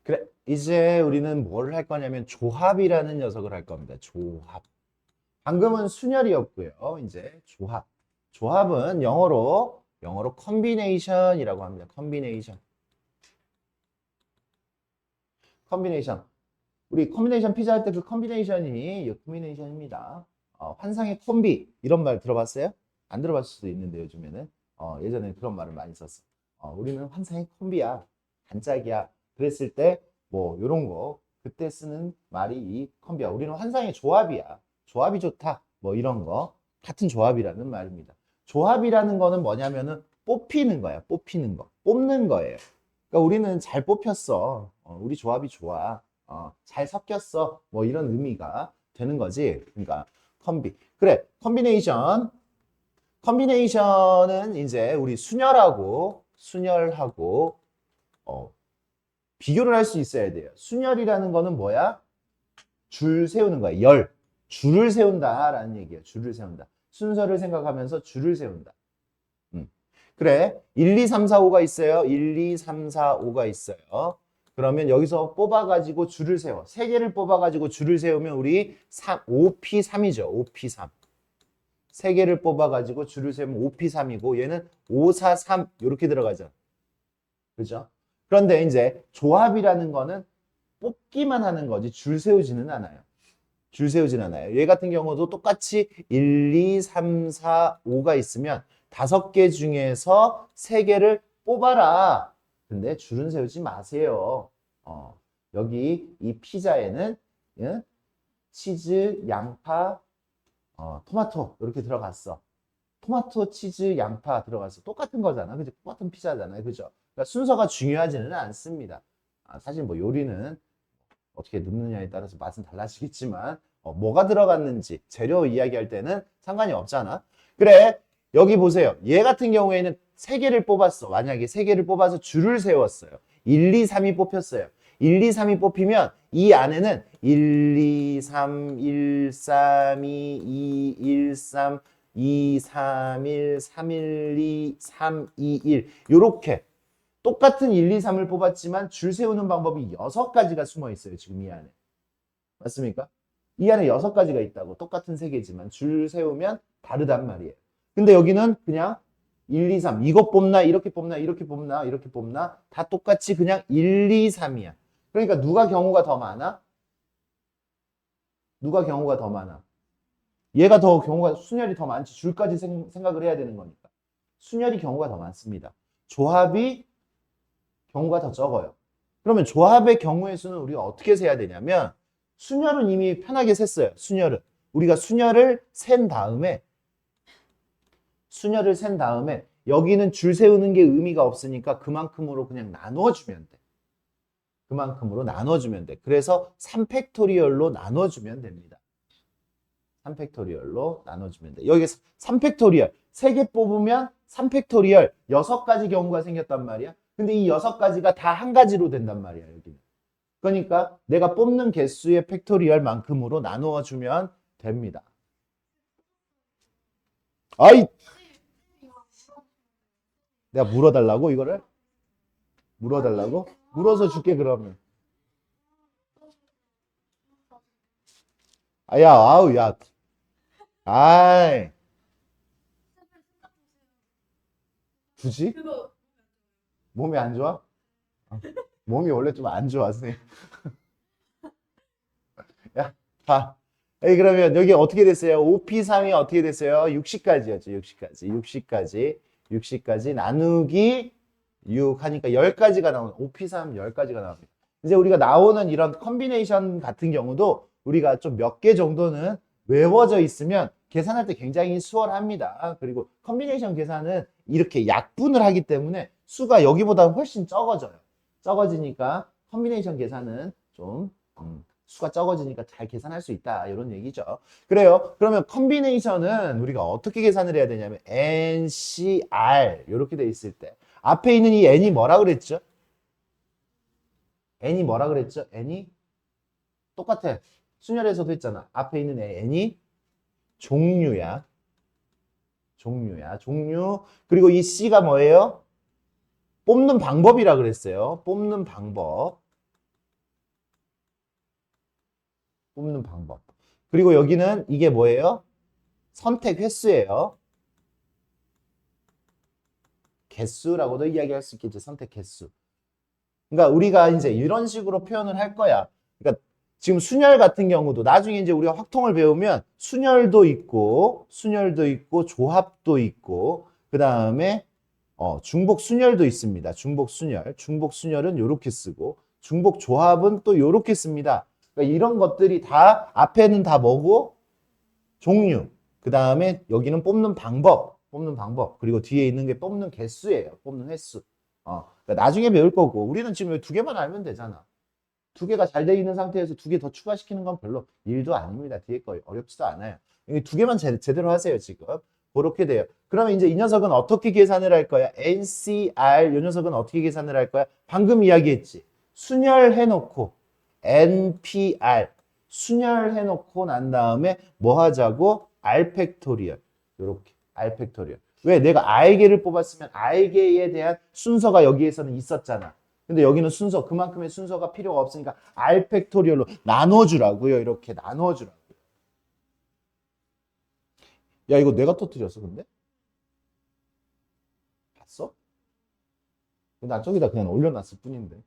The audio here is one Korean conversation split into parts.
그래, 이제 우리는 뭘 할 거냐면 조합이라는 녀석을 할 겁니다. 조합. 방금은 순열이었고요. 이제 조합. 조합은 영어로 컨비네이션이라고 합니다. 컨비네이션. 컨비네이션. 우리 컨비네이션 피자 할 때 그 컨비네이션이 이 컨비네이션입니다. 환상의 콤비 이런 말 들어봤어요? 안 들어봤을 수도 있는데 요즘에는 예전에 그런 말을 많이 썼어. 우리는 환상의 콤비야, 단짝이야. 그랬을 때 뭐 요런 거 그때 쓰는 말이 이 콤비야. 우리는 환상의 조합이야. 조합이 좋다. 뭐 이런 거 같은 조합이라는 말입니다. 조합이라는 거는 뭐냐면은 뽑히는 거야. 뽑히는 거, 뽑는 거예요. 그러니까 우리는 잘 뽑혔어. 우리 조합이 좋아. 잘 섞였어. 뭐 이런 의미가 되는 거지. 그러니까 컨비. 그래, 컨비네이션. 컨비네이션은 이제 우리 순열하고 어, 비교를 할 수 있어야 돼요. 순열이라는 거는 뭐야? 줄 세우는 거야. 줄을 세운다라는 얘기예요. 줄을 세운다. 순서를 생각하면서 줄을 세운다. 음. 그래. 1, 2, 3, 4, 5가 있어요. 1, 2, 3, 4, 5가 있어요. 그러면 여기서 뽑아가지고 줄을 세워. 세 개를 뽑아가지고 줄을 세우면 우리 5P3이죠. 5P3. 세 개를 뽑아가지고 줄을 세우면 5P3이고 얘는 5, 4, 3 이렇게 들어가죠. 그죠? 그런데 이제 조합이라는 거는 뽑기만 하는 거지 줄 세우지는 않아요. 줄 세우진 않아요. 얘 같은 경우도 똑같이 1, 2, 3, 4, 5가 있으면 5개 중에서 3개를 뽑아라. 근데 줄은 세우지 마세요. 여기 이 피자에는 예? 치즈, 양파, 토마토 이렇게 들어갔어. 토마토, 치즈, 양파 들어갔어. 똑같은 거잖아. 그죠? 똑같은 피자잖아요. 그죠? 그러니까 순서가 중요하지는 않습니다. 사실 뭐 요리는 어떻게 넣느냐에 따라서 맛은 달라지겠지만 뭐가 들어갔는지 재료 이야기할 때는 상관이 없잖아. 그래, 여기 보세요. 얘 같은 경우에는 3개를 뽑았어. 만약에 3개를 뽑아서 줄을 세웠어요. 1, 2, 3이 뽑혔어요. 1, 2, 3이 뽑히면 이 안에는 1, 2, 3, 1, 3, 2, 2, 1, 3, 2, 3, 1, 3, 1, 2, 3, 2, 1 요렇게 똑같은 1, 2, 3을 뽑았지만 줄 세우는 방법이 6가지가 숨어 있어요. 지금 이 안에. 맞습니까? 이 안에 6가지가 있다고. 똑같은 세 개지만 줄 세우면 다르단 말이에요. 근데 여기는 그냥 1, 2, 3. 이거 뽑나, 이렇게 뽑나, 이렇게 뽑나, 이렇게 뽑나. 다 똑같이 그냥 1, 2, 3이야. 그러니까 누가 경우가 더 많아? 누가 경우가 더 많아? 얘가 더 경우가 순열이 더 많지. 줄까지 생각을 해야 되는 거니까. 순열이 경우가 더 많습니다. 조합이 경우가 더 적어요. 그러면 조합의 경우의 수는 우리가 어떻게 세야 되냐면 순열은 이미 편하게 셌어요. 순열은. 우리가 순열을 센 다음에 여기는 줄 세우는 게 의미가 없으니까 그만큼으로 그냥 나눠주면 돼. 그만큼으로 나눠주면 돼. 그래서 3팩토리얼로 나눠주면 됩니다. 3팩토리얼로 나눠주면 돼. 여기서 3팩토리얼 3개 뽑으면 3팩토리얼 6가지 경우가 생겼단 말이야. 근데 이 6가지가 다 한 가지로 된단 말이야, 여기는. 그러니까 내가 뽑는 개수의 팩토리얼만큼으로 나누어 주면 됩니다. 아이, 내가 물어달라고 이거를? 물어달라고? 물어서 줄게 그러면. 아야, 아우, 야. 아이, 굳이? 몸이 안 좋아? 몸이 원래 좀 안 좋아, 선생님. 야, 봐. 에이, 그러면 여기 어떻게 됐어요? OP3이 어떻게 됐어요? 60까지였죠, 60까지. 60까지 나누기 6 하니까 10가지가 나오는, OP3 10가지가 나옵니다. 이제 우리가 나오는 이런 컨비네이션 같은 경우도 우리가 좀 몇 개 정도는 외워져 있으면 계산할 때 굉장히 수월합니다. 그리고 컨비네이션 계산은 이렇게 약분을 하기 때문에 수가 여기보다 훨씬 적어져요. 적어지니까 컨비네이션 계산은 좀 수가 적어지니까 잘 계산할 수 있다 이런 얘기죠. 그래요. 그러면 컨비네이션은 우리가 어떻게 계산을 해야 되냐면 NCR 이렇게 돼 있을 때 앞에 있는 이 N이 뭐라 그랬죠? N이 뭐라 그랬죠? N이 똑같아. 순열에서도 했잖아. 앞에 있는 N이 종류야. 종류. 그리고 이 C가 뭐예요? 뽑는 방법이라 그랬어요. 뽑는 방법. 뽑는 방법. 그리고 여기는 이게 뭐예요? 선택 횟수예요. 개수라고도 이야기할 수 있겠지. 선택 개수. 그러니까 우리가 이제 이런 식으로 표현을 할 거야. 그러니까 지금 순열 같은 경우도 나중에 이제 우리가 확통을 배우면 순열도 있고 조합도 있고 그 다음에 중복 순열도 있습니다. 중복 순열. 중복 순열은 이렇게 쓰고 중복 조합은 또 이렇게 씁니다. 그러니까 이런 것들이 다 앞에는 다 뭐고 종류. 그 다음에 여기는 뽑는 방법. 그리고 뒤에 있는 게 뽑는 개수예요. 뽑는 횟수. 그러니까 나중에 배울 거고 우리는 지금 두 개만 알면 되잖아. 두 개가 잘 돼 있는 상태에서 두 개 더 추가시키는 건 별로 일도 아닙니다. 뒤에 거 어렵지도 않아요. 두 개만 제대로 하세요, 지금. 그렇게 돼요. 그러면 이제 이 녀석은 어떻게 계산을 할 거야? NCR, 이 녀석은 어떻게 계산을 할 거야? 방금 이야기했지. 순열해놓고, NPR, 순열해놓고 난 다음에 뭐 하자고? R 팩토리얼. 요렇게, R 팩토리얼. 왜? 내가 R개를 뽑았으면 R개에 대한 순서가 여기에서는 있었잖아. 근데 여기는 순서, 그만큼의 순서가 필요가 없으니까 R 팩토리얼로 나눠주라고요. 이렇게 나눠주라고요. 야, 이거 내가 터뜨렸어, 근데? 봤어? 나 저기다 그냥 올려놨을 뿐인데.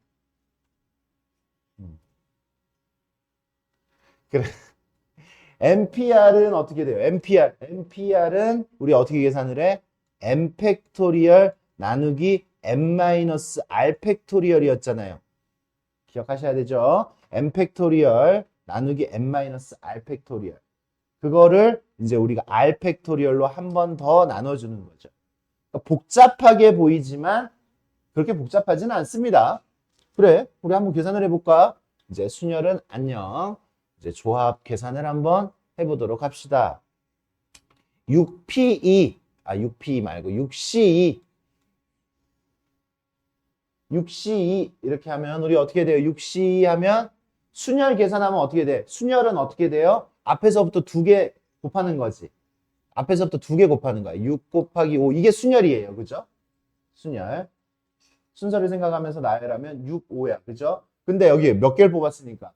그래. NPR은 어떻게 돼요? NPR은 우리 어떻게 계산을 해? M 팩토리얼 나누기 M-R 팩토리얼이었잖아요. 기억하셔야 되죠? M 팩토리얼 나누기 M-R 팩토리얼. 그거를 이제 우리가 R 팩토리얼로 한 번 더 나눠주는 거죠. 그러니까 복잡하게 보이지만 그렇게 복잡하지는 않습니다. 그래, 우리 한번 계산을 해볼까? 이제 순열은 안녕. 이제 조합 계산을 한번 해보도록 합시다. 6P2, 6P2 말고 6C2. 6C2 이렇게 하면 우리 어떻게 돼요? 6C2 하면 순열 계산하면 어떻게 돼? 순열은 어떻게 돼요? 앞에서부터 두 개 곱하는 거지. 앞에서부터 두 개 곱하는 거야. 6 곱하기 5. 이게 순열이에요. 그죠? 순열. 순서를 생각하면서 나열하면 6, 5야. 그죠? 근데 여기 몇 개를 뽑았으니까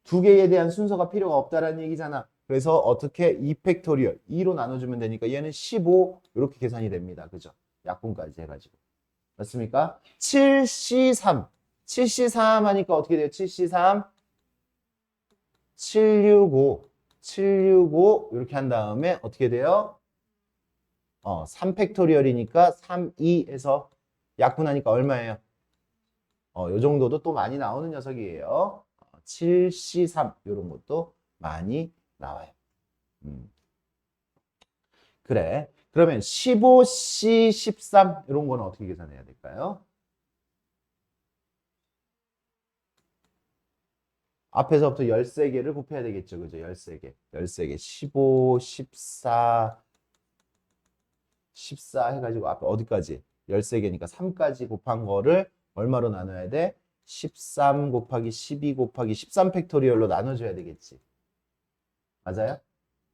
두 개에 대한 순서가 필요가 없다라는 얘기잖아. 그래서 어떻게 2 팩토리얼 2로 나눠주면 되니까 얘는 15 이렇게 계산이 됩니다. 그죠? 약분까지 해가지고. 맞습니까? 7C3 7C3 하니까 어떻게 돼요? 7C3 765 이렇게 한 다음에 어떻게 돼요? 3 팩토리얼이니까 3, 2 해서 약분하니까 얼마예요? 요 정도도 또 많이 나오는 녀석이에요. 7C3 이런 것도 많이 나와요. 그래. 그러면 15C13 이런 거는 어떻게 계산해야 될까요? 앞에서부터 13개를 곱해야 되겠죠. 그죠? 13개. 13개. 15, 14, 14 해가지고 앞에 어디까지? 13개니까 3까지 곱한 거를 얼마로 나눠야 돼? 13 곱하기 12 곱하기 13 팩토리얼로 나눠줘야 되겠지. 맞아요?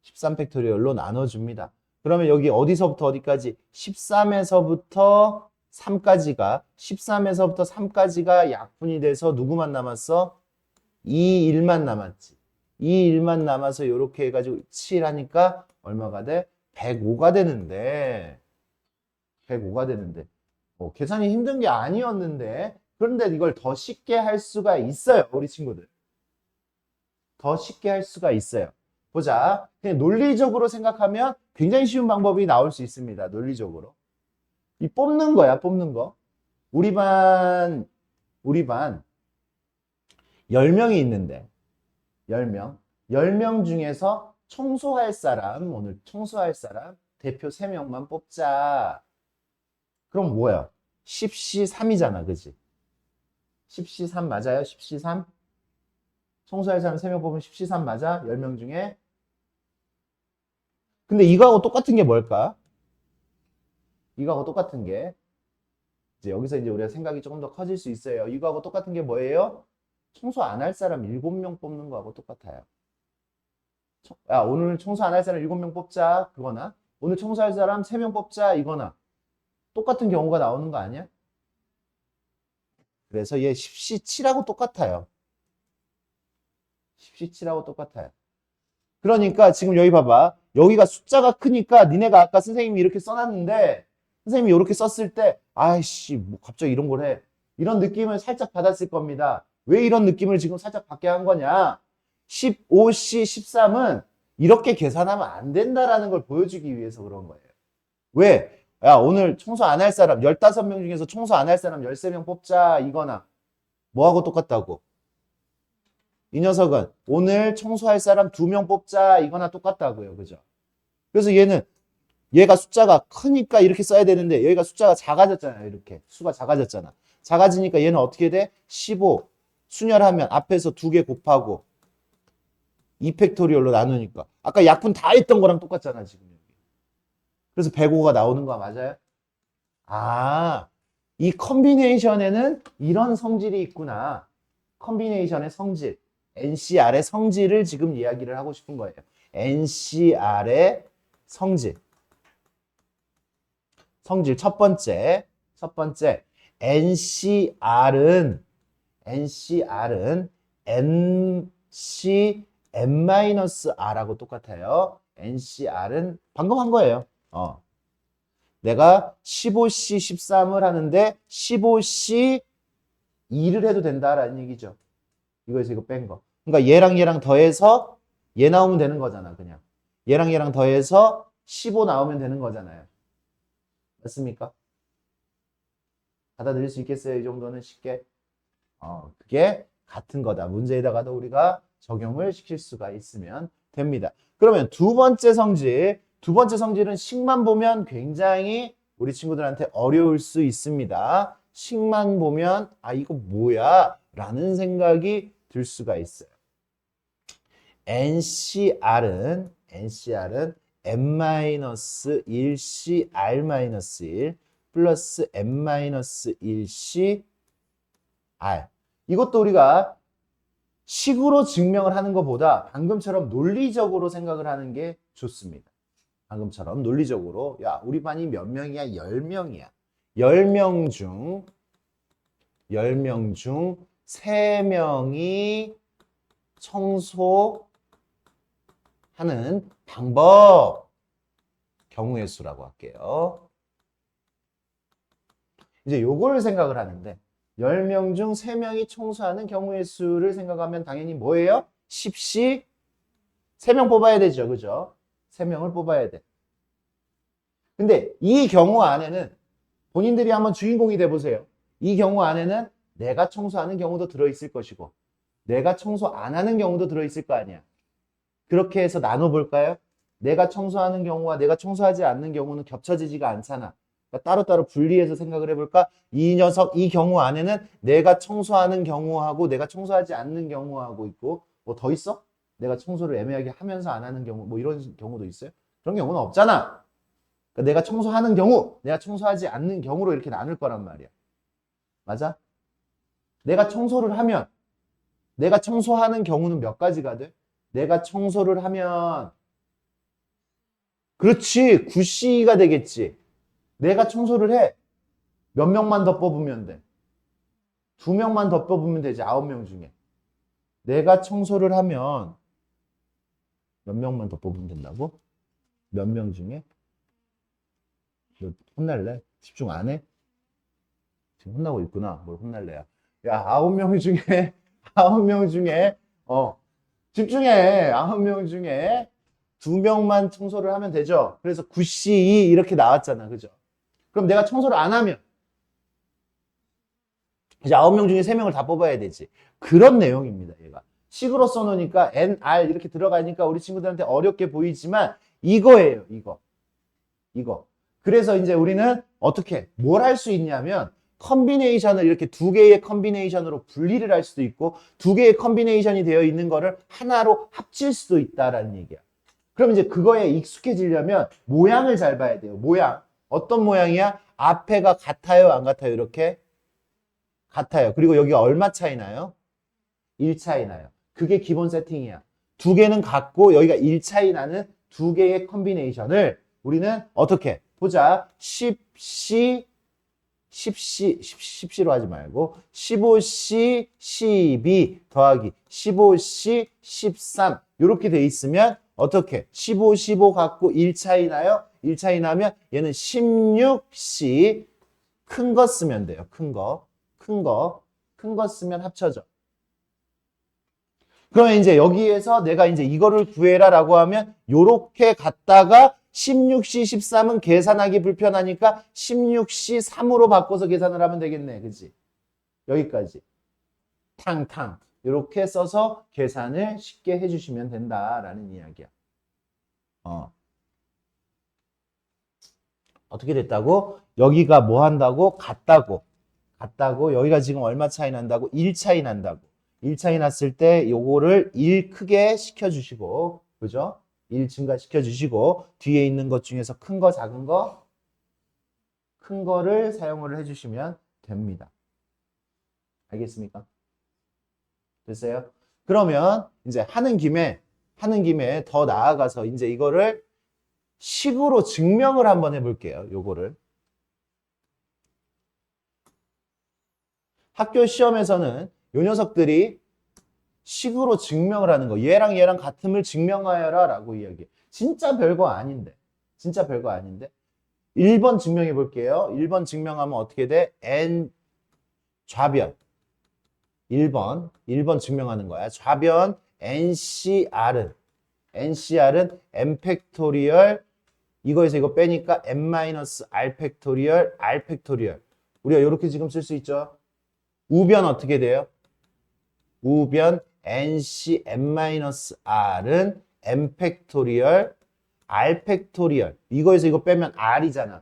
13 팩토리얼로 나눠줍니다. 그러면 여기 어디서부터 어디까지? 13에서부터 3까지가 약분이 돼서 누구만 남았어? 2, 1만 남았지. 2, 1만 남아서 이렇게 해가지고 7 하니까 얼마가 돼? 105가 되는데 105가 되는데 계산이 힘든 게 아니었는데 그런데 이걸 더 쉽게 할 수가 있어요. 우리 친구들. 더 쉽게 할 수가 있어요. 보자. 그냥 논리적으로 생각하면 굉장히 쉬운 방법이 나올 수 있습니다. 논리적으로. 이 뽑는 거야, 뽑는 거. 우리 반 10명이 있는데 10명. 10명 중에서 오늘 청소할 사람 대표 3명만 뽑자. 그럼 뭐야? 10C3이잖아, 그지? 10C3 맞아요? 10C3? 청소할 사람 3명 뽑으면 10C3 맞아? 10명 중에? 근데 이거하고 똑같은 게 뭘까? 이거하고 똑같은 게 이제 여기서 이제 우리가 생각이 조금 더 커질 수 있어요. 이거하고 똑같은 게 뭐예요? 청소 안 할 사람 7명 뽑는 거하고 똑같아요. 오늘 청소 안 할 사람 7명 뽑자. 그거나 오늘 청소할 사람 3명 뽑자. 이거나 똑같은 경우가 나오는 거 아니야? 그래서 얘 10C7하고 똑같아요. 10C7하고 똑같아요. 그러니까 지금 여기 봐봐. 여기가 숫자가 크니까 니네가 아까 선생님이 이렇게 써놨는데 선생님이 이렇게 썼을 때 아이씨 뭐 갑자기 이런 걸 해. 이런 느낌을 살짝 받았을 겁니다. 왜 이런 느낌을 지금 살짝 받게 한 거냐. 15C, 13은 이렇게 계산하면 안 된다라는 걸 보여주기 위해서 그런 거예요. 왜? 야, 오늘 청소 안 할 사람 15명 중에서 청소 안 할 사람 13명 뽑자 이거나 뭐하고 똑같다고? 이 녀석은 오늘 청소할 사람 2명 뽑자 이거나 똑같다고요. 그죠? 그래서 얘가 숫자가 크니까 이렇게 써야 되는데 여기가 숫자가 작아졌잖아요. 이렇게 수가 작아졌잖아. 작아지니까 얘는 어떻게 돼? 15 순열하면 앞에서 2개 곱하고 2팩토리얼로 나누니까 아까 약분 다 했던 거랑 똑같잖아 지금. 그래서 105가 나오는 거 맞아요? 아, 이 컨비네이션에는 이런 성질이 있구나. 컨비네이션의 성질, NCR의 성질을 지금 이야기를 하고 싶은 거예요. NCR의 성질. 성질 첫 번째 NCR은 NCN-R하고 똑같아요. NCR은 방금 한 거예요. 내가 15C 13을 하는데 15C 2를 해도 된다라는 얘기죠. 이거에서 이거 뺀 거. 그러니까 얘랑 더해서 얘 나오면 되는 거잖아, 그냥. 얘랑 더해서 15 나오면 되는 거잖아요. 맞습니까? 받아들일 수 있겠어요? 이 정도는 쉽게. 그게 같은 거다. 문제에다가도 우리가 적용을 시킬 수가 있으면 됩니다. 그러면 두 번째 성질은 식만 보면 굉장히 우리 친구들한테 어려울 수 있습니다. 식만 보면 이거 뭐야? 라는 생각이 들 수가 있어요. NCR은 n-1C R-1 플러스 n-1C R. 이것도 우리가 식으로 증명을 하는 것보다 방금처럼 논리적으로 생각을 하는 게 좋습니다. 방금처럼 논리적으로 야 우리 반이 몇 명이야? 10명이야. 10명 중 3명이 청소하는 방법 경우의 수라고 할게요. 이제 요걸 생각을 하는데 10명 중 3명이 청소하는 경우의 수를 생각하면 당연히 뭐예요? 10씩 3명 뽑아야 되죠. 그죠? 3명을 뽑아야 돼. 근데 이 경우 안에는 본인들이 한번 주인공이 돼보세요. 이 경우 안에는 내가 청소하는 경우도 들어있을 것이고 내가 청소 안 하는 경우도 들어있을 거 아니야. 그렇게 해서 나눠볼까요? 내가 청소하는 경우와 내가 청소하지 않는 경우는 겹쳐지지가 않잖아. 그러니까 따로따로 분리해서 생각을 해볼까? 이 경우 안에는 내가 청소하는 경우하고 내가 청소하지 않는 경우하고 있고 뭐 더 있어? 내가 청소를 애매하게 하면서 안 하는 경우 뭐 이런 경우도 있어요? 그런 경우는 없잖아. 그러니까 내가 청소하는 경우, 내가 청소하지 않는 경우로 이렇게 나눌 거란 말이야. 맞아? 내가 청소를 하면 내가 청소하는 경우는 몇 가지가 돼? 내가 청소를 하면 그렇지 9C가 되겠지. 내가 청소를 해. 몇 명만 더 뽑으면 돼. 2명만 더 뽑으면 되지. 9명 중에. 내가 청소를 하면 몇 명만 더 뽑으면 된다고? 몇 명 중에? 너 혼날래? 집중 안 해? 지금 혼나고 있구나. 뭘 혼날래야. 야, 9명 중에 9명 중에 집중해. 9명 중에 2명만 청소를 하면 되죠. 그래서 9C 이렇게 나왔잖아. 그죠? 그럼 내가 청소를 안 하면 이제 9명 중에 3명을 다 뽑아야 되지. 그런 내용입니다. 얘가. 식으로 써놓으니까 NR 이렇게 들어가니까 우리 친구들한테 어렵게 보이지만 이거예요. 이거. 그래서 이제 우리는 어떻게 뭘 할 수 있냐면 컨비네이션을 이렇게 2개의 컨비네이션으로 분리를 할 수도 있고 2개의 컨비네이션이 되어 있는 거를 하나로 합칠 수도 있다라는 얘기야. 그럼 이제 그거에 익숙해지려면 모양을 잘 봐야 돼요. 모양. 어떤 모양이야? 앞에가 같아요? 안 같아요? 이렇게? 같아요. 그리고 여기가 얼마 차이 나요? 1 차이 나요. 그게 기본 세팅이야. 2개는 같고 여기가 1 차이 나는 2개의 컨비네이션을 우리는 어떻게? 보자. 10C 10C로 하지 말고 15C 12 더하기 15C 13 이렇게 돼 있으면 어떻게? 15, 15 갖고 1 차이 나요? 1 차이 나면 얘는 16C 큰 거 쓰면 돼요. 큰 거 쓰면 합쳐져. 그러면 이제 여기에서 내가 이제 이거를 구해라 라고 하면 요렇게 갔다가 16C 13은 계산하기 불편하니까 16C 3으로 바꿔서 계산을 하면 되겠네. 그치? 여기까지. 탕탕. 이렇게 써서 계산을 쉽게 해주시면 된다라는 이야기야. 어떻게 됐다고? 여기가 뭐 한다고? 같다고. 여기가 지금 얼마 차이 난다고? 1 차이 난다고. 1 차이 났을 때 요거를 1 크게 시켜주시고, 그죠? 1 증가시켜주시고, 뒤에 있는 것 중에서 큰 거, 작은 거, 큰 거를 사용을 해주시면 됩니다. 알겠습니까? 됐어요? 그러면 이제 하는 김에 더 나아가서 이제 이거를 식으로 증명을 한번 해볼게요. 요거를. 학교 시험에서는 요 녀석들이 식으로 증명을 하는 거. 얘랑 같음을 증명하여라 라고 이야기해. 진짜 별거 아닌데. 1번 증명해 볼게요. 1번 증명하면 어떻게 돼? n 좌변. 1번 증명하는 거야. 좌변 NCR은 n 팩토리얼 이거에서 이거 빼니까 n-r 팩토리얼 r 팩토리얼. 우리가 이렇게 지금 쓸 수 있죠. 우변 어떻게 돼요? 우변 NC n-r은 n 팩토리얼 r 팩토리얼. 이거에서 이거 빼면 r이잖아.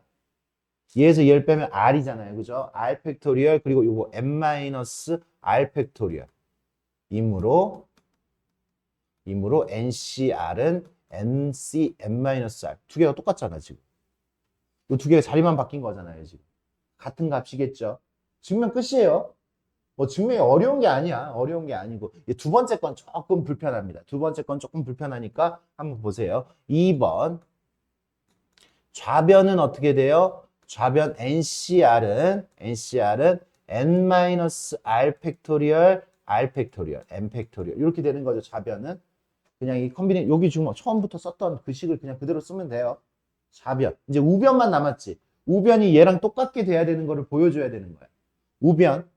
얘에서 얘를 빼면 r이잖아요. 그죠? r 팩토리얼 그리고 요거 n-r 팩토리얼. 이므로 NCR은 NC n-r. 두 개가 똑같잖아, 지금. 이 두 개의 자리만 바뀐 거잖아요, 지금. 같은 값이겠죠. 증명 끝이에요. 뭐 증명이 어려운 게 아니고. 두 번째 건 조금 불편합니다. 두 번째 건 조금 불편하니까 한번 보세요. 2번. 좌변은 어떻게 돼요? 좌변 NCR은 n-r 팩토리얼 r 팩토리얼 n 팩토리얼 이렇게 되는 거죠. 좌변은 그냥 이 컨비네 여기 지금 처음부터 썼던 그 식을 그냥 그대로 쓰면 돼요. 좌변. 이제 우변만 남았지. 우변이 얘랑 똑같게 돼야 되는 거를 보여줘야 되는 거야. 우변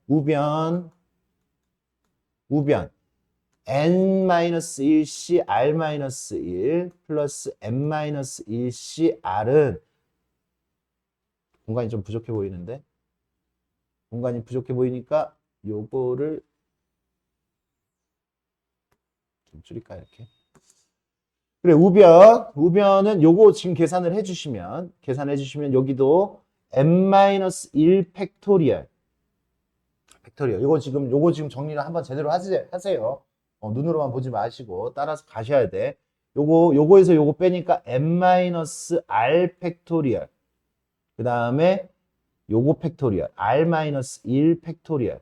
n-1c r-1 플러스 n-1c r은 공간이 좀 부족해 보이는데 공간이 부족해 보이니까 요거를 좀 줄일까 이렇게. 그래 우변은 요거 지금 계산을 해주시면 여기도 n-1 팩토리얼 요거 지금 정리를 한번 제대로 하세요. 눈으로만 보지 마시고 따라서 가셔야 돼. 요거에서 요거 빼니까 n-r 팩토리얼 그 다음에 요거 팩토리얼 r-1 팩토리얼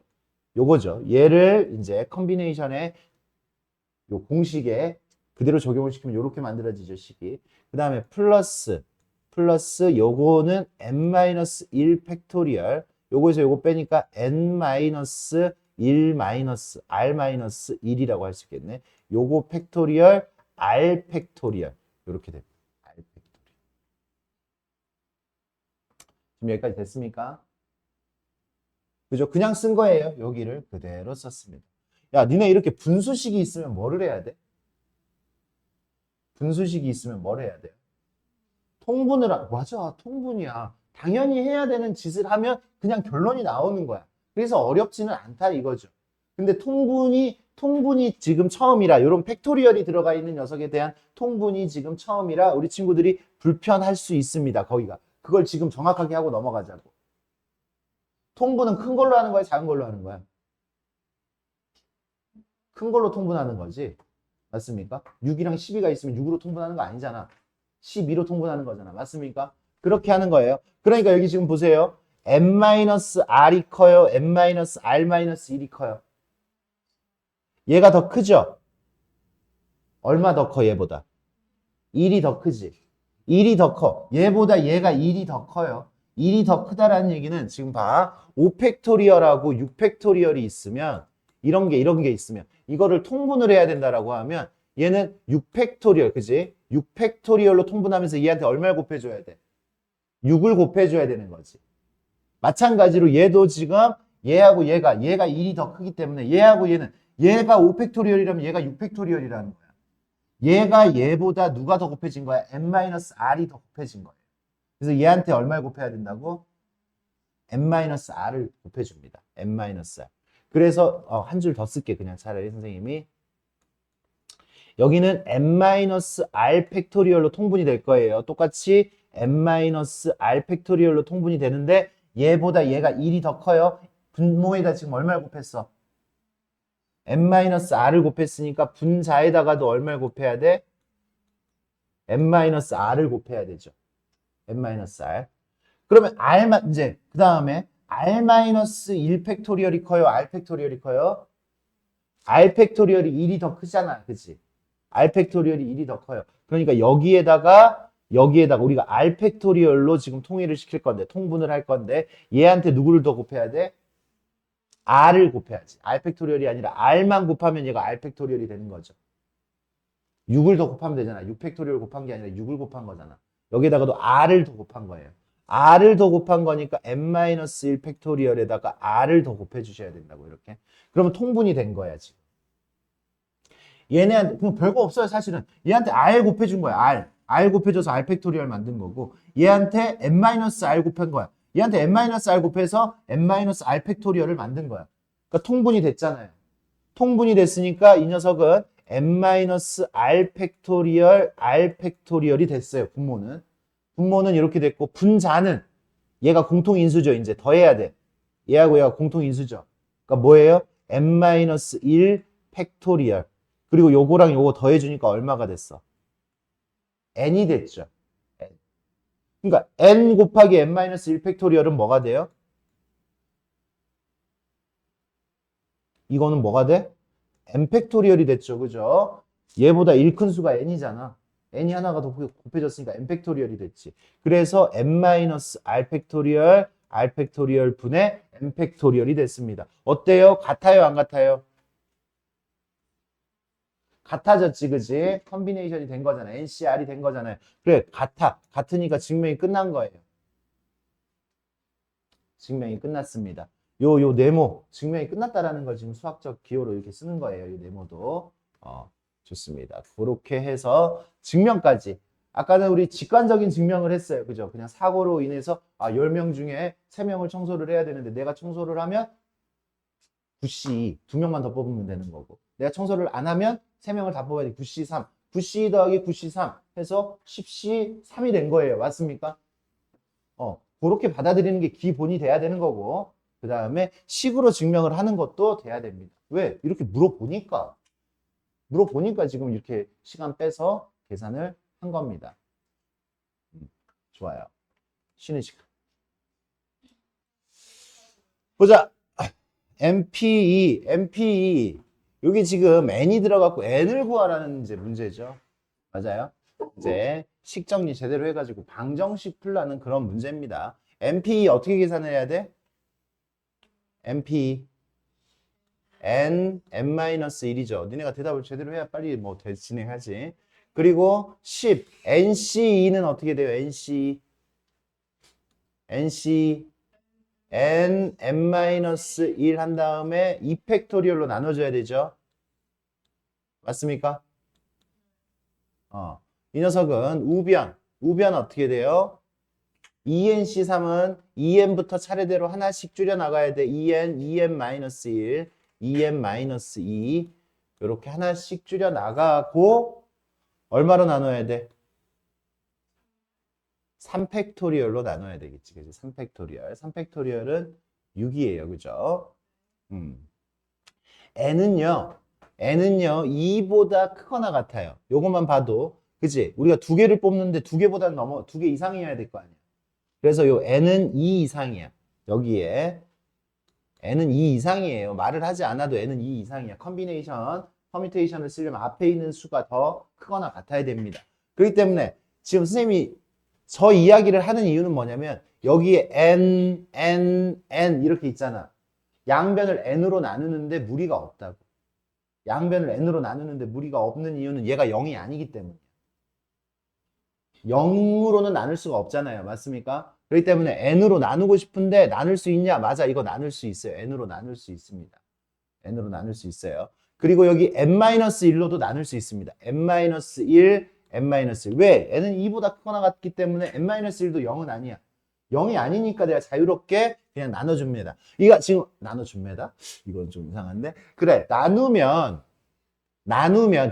요거죠. 얘를 이제 컨비네이션에 요 공식에 그대로 적용을 시키면 요렇게 만들어지죠, 식이. 그 다음에 플러스 요거는 n-1 팩토리얼 요거에서 요거 빼니까 n-1 r-1이라고 할 수 있겠네. 요거 팩토리얼 r 팩토리얼 요렇게 됩니다. r 팩토리얼. 지금 여기까지 됐습니까? 그죠? 그냥 쓴 거예요. 여기를 그대로 썼습니다. 야, 니네 이렇게 분수식이 있으면 뭐를 해야 돼? 맞아, 통분이야. 당연히 해야 되는 짓을 하면 그냥 결론이 나오는 거야. 그래서 어렵지는 않다 이거죠. 근데 통분이 지금 처음이라 이런 팩토리얼이 들어가 있는 녀석에 대한 통분이 지금 처음이라 우리 친구들이 불편할 수 있습니다. 거기가. 그걸 지금 정확하게 하고 넘어가자고. 통분은 큰 걸로 하는 거야, 작은 걸로 하는 거야? 큰 걸로 통분하는 거지. 맞습니까? 6이랑 12가 있으면 6으로 통분하는 거 아니잖아. 12로 통분하는 거잖아. 맞습니까? 그렇게 하는 거예요. 그러니까 여기 지금 보세요. n-r이 커요? n-r-1이 커요? 얘가 더 크죠? 얼마 더 커, 얘보다? 1이 더 크지? 1이 더 커. 얘보다 얘가 1이 더 커요. 1이 더 크다라는 얘기는 지금 봐. 5팩토리얼하고 6팩토리얼이 있으면 이런 게 있으면 이거를 통분을 해야 된다라고 하면 얘는 6팩토리얼, 그지? 6팩토리얼로 통분하면서 얘한테 얼마를 곱해줘야 돼? 6을 곱해줘야 되는 거지. 마찬가지로 얘도 지금 얘하고 얘가 1이 더 크기 때문에 얘하고 얘가 5팩토리얼이라면 얘가 6팩토리얼이라는 거야. 얘가 얘보다 누가 더 곱해진 거야? n-r이 더 곱해진 거예요. 그래서 얘한테 얼마를 곱해야 된다고? n-r을 곱해줍니다. n-r. 그래서 한 줄 더 쓸게 그냥 차라리 선생님이. 여기는 n-r 팩토리얼로 통분이 될 거예요. 똑같이 n-r 팩토리얼로 통분이 되는데 얘보다 얘가 1이 더 커요. 분모에다 지금 얼마를 곱했어? n-r을 곱했으니까 분자에다가도 얼마를 곱해야 돼? n-r을 곱해야 되죠. n-r. 그러면 r만 이제 그 다음에 r-1 팩토리얼이 커요? r 팩토리얼이 커요? r 팩토리얼이 1이 더 크잖아. 그치? r 팩토리얼이 1이 더 커요. 그러니까 여기에다가 우리가 r 팩토리얼로 지금 통일을 시킬 건데, 통분을 할 건데 얘한테 누구를 더 곱해야 돼? r을 곱해야지. r 팩토리얼이 아니라 r만 곱하면 얘가 r 팩토리얼이 되는 거죠. 6을 더 곱하면 되잖아. 6 팩토리얼 곱한 게 아니라 6을 곱한 거잖아. 여기에다가도 r을 더 곱한 거예요. r을 더 곱한 거니까 n-1 팩토리얼에다가 r을 더 곱해 주셔야 된다고 이렇게. 그러면 통분이 된 거야 지금. 얘네한테 그냥 별거 없어요 사실은. 얘한테 r 곱해준 거야. r 곱해줘서 r 팩토리얼 만든 거고 얘한테 n-r 곱한 거야. 얘한테 n-r 곱해서 n-r 팩토리얼을 만든 거야. 그러니까 통분이 됐잖아요. 통분이 됐으니까 이 녀석은 n-r 팩토리얼이 됐어요. 분모는 이렇게 됐고 분자는 얘가 공통인수죠. 이제 더해야 돼. 얘하고 얘가 공통인수죠. 그러니까 뭐예요? n-1 팩토리얼. 그리고 요거랑 요거 더해주니까 얼마가 됐어? n이 됐죠. 그러니까 n 곱하기 n-1 팩토리얼은 뭐가 돼요? 이거는 뭐가 돼? n 팩토리얼이 됐죠. 그죠? 얘보다 1 큰 수가 n이잖아. n이 하나가 더 곱해졌으니까 n 팩토리얼이 됐지. 그래서 n-r 팩토리얼, r 팩토리얼 분의 n 팩토리얼이 됐습니다. 어때요? 같아요? 안 같아요? 같아졌지, 그지? 컨비네이션이 된 거잖아요. NCR이 된 거잖아요. 그래, 같으니까 증명이 끝난 거예요. 증명이 끝났습니다. 요 네모, 증명이 끝났다라는 걸 지금 수학적 기호로 이렇게 쓰는 거예요. 이 네모도. 좋습니다. 그렇게 해서 증명까지. 아까는 우리 직관적인 증명을 했어요. 그죠? 그냥 사고로 인해서 10명 중에 3명을 청소를 해야 되는데 내가 청소를 하면 9C 2명만 더 뽑으면 되는 거고 내가 청소를 안 하면 3명을 다 뽑아야 돼. 9C 3. 9C 더하기 9C 3 해서 10C 3이 된 거예요. 맞습니까? 그렇게 받아들이는 게 기본이 돼야 되는 거고 그 다음에 식으로 증명을 하는 것도 돼야 됩니다. 왜? 이렇게 물어보니까 지금 이렇게 시간 빼서 계산을 한 겁니다. 좋아요. 쉬는 시간. 보자. MPE. 여기 지금 n이 들어갔고 n을 구하라는 이제 문제죠. 맞아요. 이제 식 정리 제대로 해가지고 방정식 풀라는 그런 문제입니다. MPE 어떻게 계산해야 돼? MPE n-1이죠. 니네가 대답을 제대로 해야 빨리 뭐 진행하지. 그리고 10 NCE는 어떻게 돼요? NC n-1 한 다음에 2팩토리얼로 나눠줘야 되죠. 맞습니까? 이 녀석은 우변 어떻게 돼요? ENC3은 EN부터 차례대로 하나씩 줄여 나가야 돼. EN-1, EN-2 이렇게 하나씩 줄여 나가고 얼마로 나눠야 돼? 3팩토리얼로 나눠야 되겠지. 그치? 3팩토리얼. 3팩토리얼은 6이에요. 그죠? n은요 2보다 크거나 같아요. 요것만 봐도 그치? 우리가 두 개를 뽑는데 두 개보다는 두 개 이상이어야 될 거 아니야. 그래서 요 n은 2 이상이야. 여기에 n은 2 이상이에요. 말을 하지 않아도 n은 2 이상이야. 커뮤테이션을 쓰려면 앞에 있는 수가 더 크거나 같아야 됩니다. 그렇기 때문에 지금 선생님이 저 이야기를 하는 이유는 뭐냐면 여기에 n 이렇게 있잖아. 양변을 n으로 나누는데 무리가 없다고. 양변을 n으로 나누는데 무리가 없는 이유는 얘가 0이 아니기 때문이야. 0으로는 나눌 수가 없잖아요. 맞습니까? 그렇기 때문에 n으로 나누고 싶은데 나눌 수 있냐? 맞아. 이거 나눌 수 있어요. n으로 나눌 수 있습니다. n으로 나눌 수 있어요. 그리고 여기 n-1로도 나눌 수 있습니다. n-1, n-1. 왜? n은 2보다 크거나 같기 때문에 n-1도 0은 아니야. 0이 아니니까 내가 자유롭게 그냥 나눠줍니다. 이거 지금 나눠줍니다. 이건 좀 이상한데. 그래, 나누면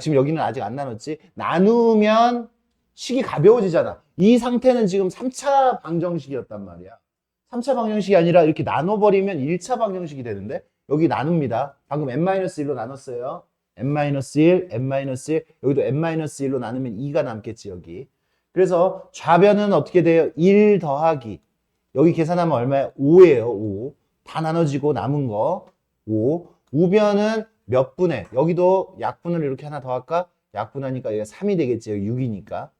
지금 여기는 아직 안 나눴지. 나누면 식이 가벼워지잖아. 이 상태는 지금 3차 방정식이었단 말이야. 3차 방정식이 아니라 이렇게 나눠버리면 1차 방정식이 되는데 여기 나눕니다. 방금 n-1로 나눴어요. n-1, n-1, 여기도 n-1로 나누면 2가 남겠지, 여기. 그래서 좌변은 어떻게 돼요? 1 더하기. 여기 계산하면 얼마예요? 5예요, 5. 다 나눠지고 남은 거 5. 우변은 몇 분의, 여기도 약분을 이렇게 하나 더 할까? 약분하니까 여기가 3이 되겠지, 여기 6이니까.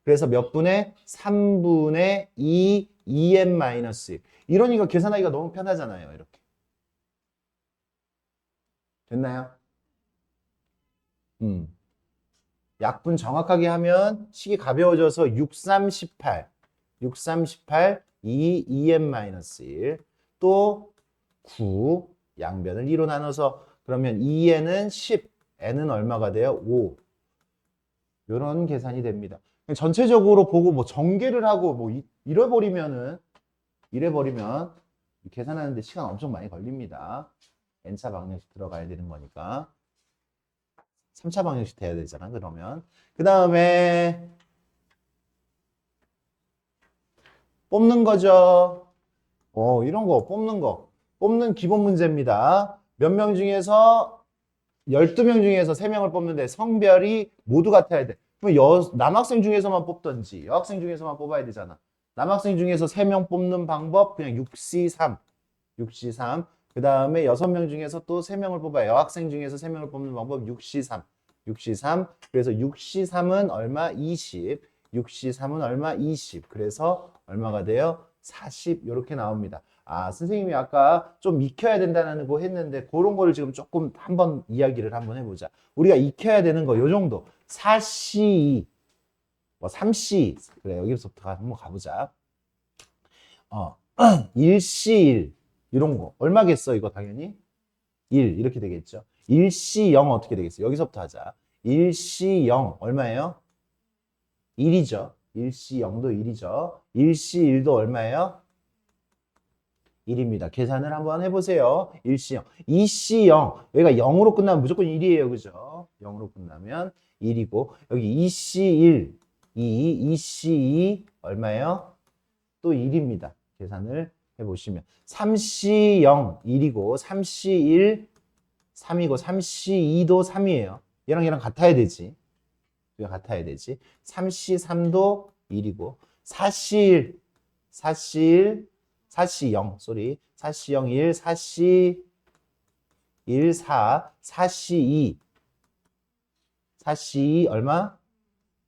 그래서 몇 분의? 3분의 2, 2n-1. 이러니까 계산하기가 너무 편하잖아요, 이렇게. 됐나요? 약분 정확하게 하면 식이 가벼워져서 6, 3, 18. 6, 3, 18, 2, 2n-1. 또 9, 양변을 2로 나눠서 그러면 2n은 10, n은 얼마가 돼요? 5. 이런 계산이 됩니다. 전체적으로 보고 뭐 전개를 하고 뭐 이래버리면 계산하는데 시간 엄청 많이 걸립니다. n차 방정식 들어가야 되는 거니까. 3차 방정식 돼야 되잖아, 그러면. 그 다음에 뽑는 거죠. 이런 거, 뽑는 거. 뽑는 기본 문제입니다. 몇 명 중에서 12명 중에서 3명을 뽑는데 성별이 모두 같아야 돼. 그럼 남학생 중에서만 뽑던지 여학생 중에서만 뽑아야 되잖아. 남학생 중에서 3명 뽑는 방법 그냥 6C3. 6C3. 그 다음에 6명 중에서 또 3명을 뽑아요. 여학생 중에서 3명을 뽑는 방법 6C3. 6C3. 그래서 6C3은 얼마? 20. 6C3은 얼마? 20. 그래서 얼마가 돼요? 40. 이렇게 나옵니다. 선생님이 아까 좀 익혀야 된다는 거 했는데 그런 거를 지금 조금 한번 이야기를 한번 해보자. 우리가 익혀야 되는 거 요 정도. 4C, 뭐 3C. 그래, 여기서부터 한번 가보자. 1C1 이런 거 얼마겠어? 이거 당연히 1 이렇게 되겠죠. 1C0 어떻게 되겠어? 여기서부터 하자. 1C0 얼마예요? 1이죠. 1C0도 1이죠. 1C1도 얼마예요? 1입니다. 계산을 한번 해보세요. 1C0. 2C0. 여기가 0으로 끝나면 무조건 1이에요. 그죠? 0으로 끝나면 1이고 여기 2C1, 2C2 얼마예요? 또 1입니다. 계산을 해보시면 3C0, 1이고 3C1, 3이고 3C2도 3이에요. 얘랑 같아야 되지. 같아야 되지. 3C3도 1이고 4C1, 4C1, 4C0, 쏘리. 4C0, 1, 4C1, 4, 4C2. 4C2 얼마?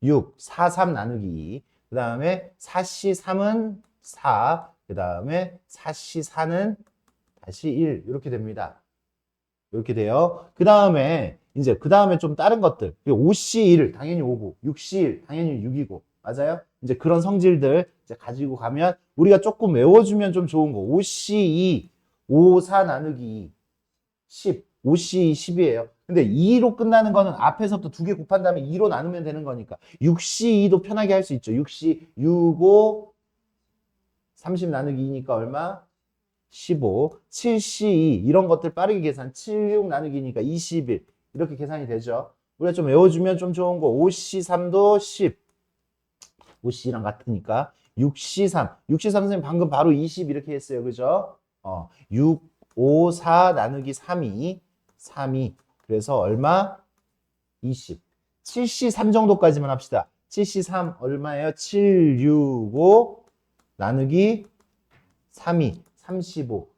6, 4, 3 나누기 2. 그 다음에 4C3은 4. 그 다음에 4C4는 다시 1. 이렇게 됩니다. 이렇게 돼요. 그 다음에 좀 다른 것들. 5C1 당연히 5고 6C1 당연히 6이고 맞아요? 이제 그런 성질들 이제 가지고 가면 우리가 조금 외워주면 좀 좋은 거. 5C2 5, 4 나누기 2 10. 5C2 10이에요. 근데 2로 끝나는 거는 앞에서부터 두 개 곱한 다음에 2로 나누면 되는 거니까 6C2도 편하게 할 수 있죠. 6C 6, 5 30 나누기 2니까 얼마? 15, 7C2 이런 것들 빠르게 계산 7, 6 나누기니까 21 이렇게 계산이 되죠. 우리가 좀 외워주면 좀 좋은 거 5C3도 10 5C랑 같으니까 6C3 6C3 선생님 방금 바로 20 이렇게 했어요. 그죠? 6, 5, 4 나누기 3이 3이 그래서 얼마? 20 7C3 정도까지만 합시다. 7C3 얼마예요? 7, 6, 5 나누기 3이 35.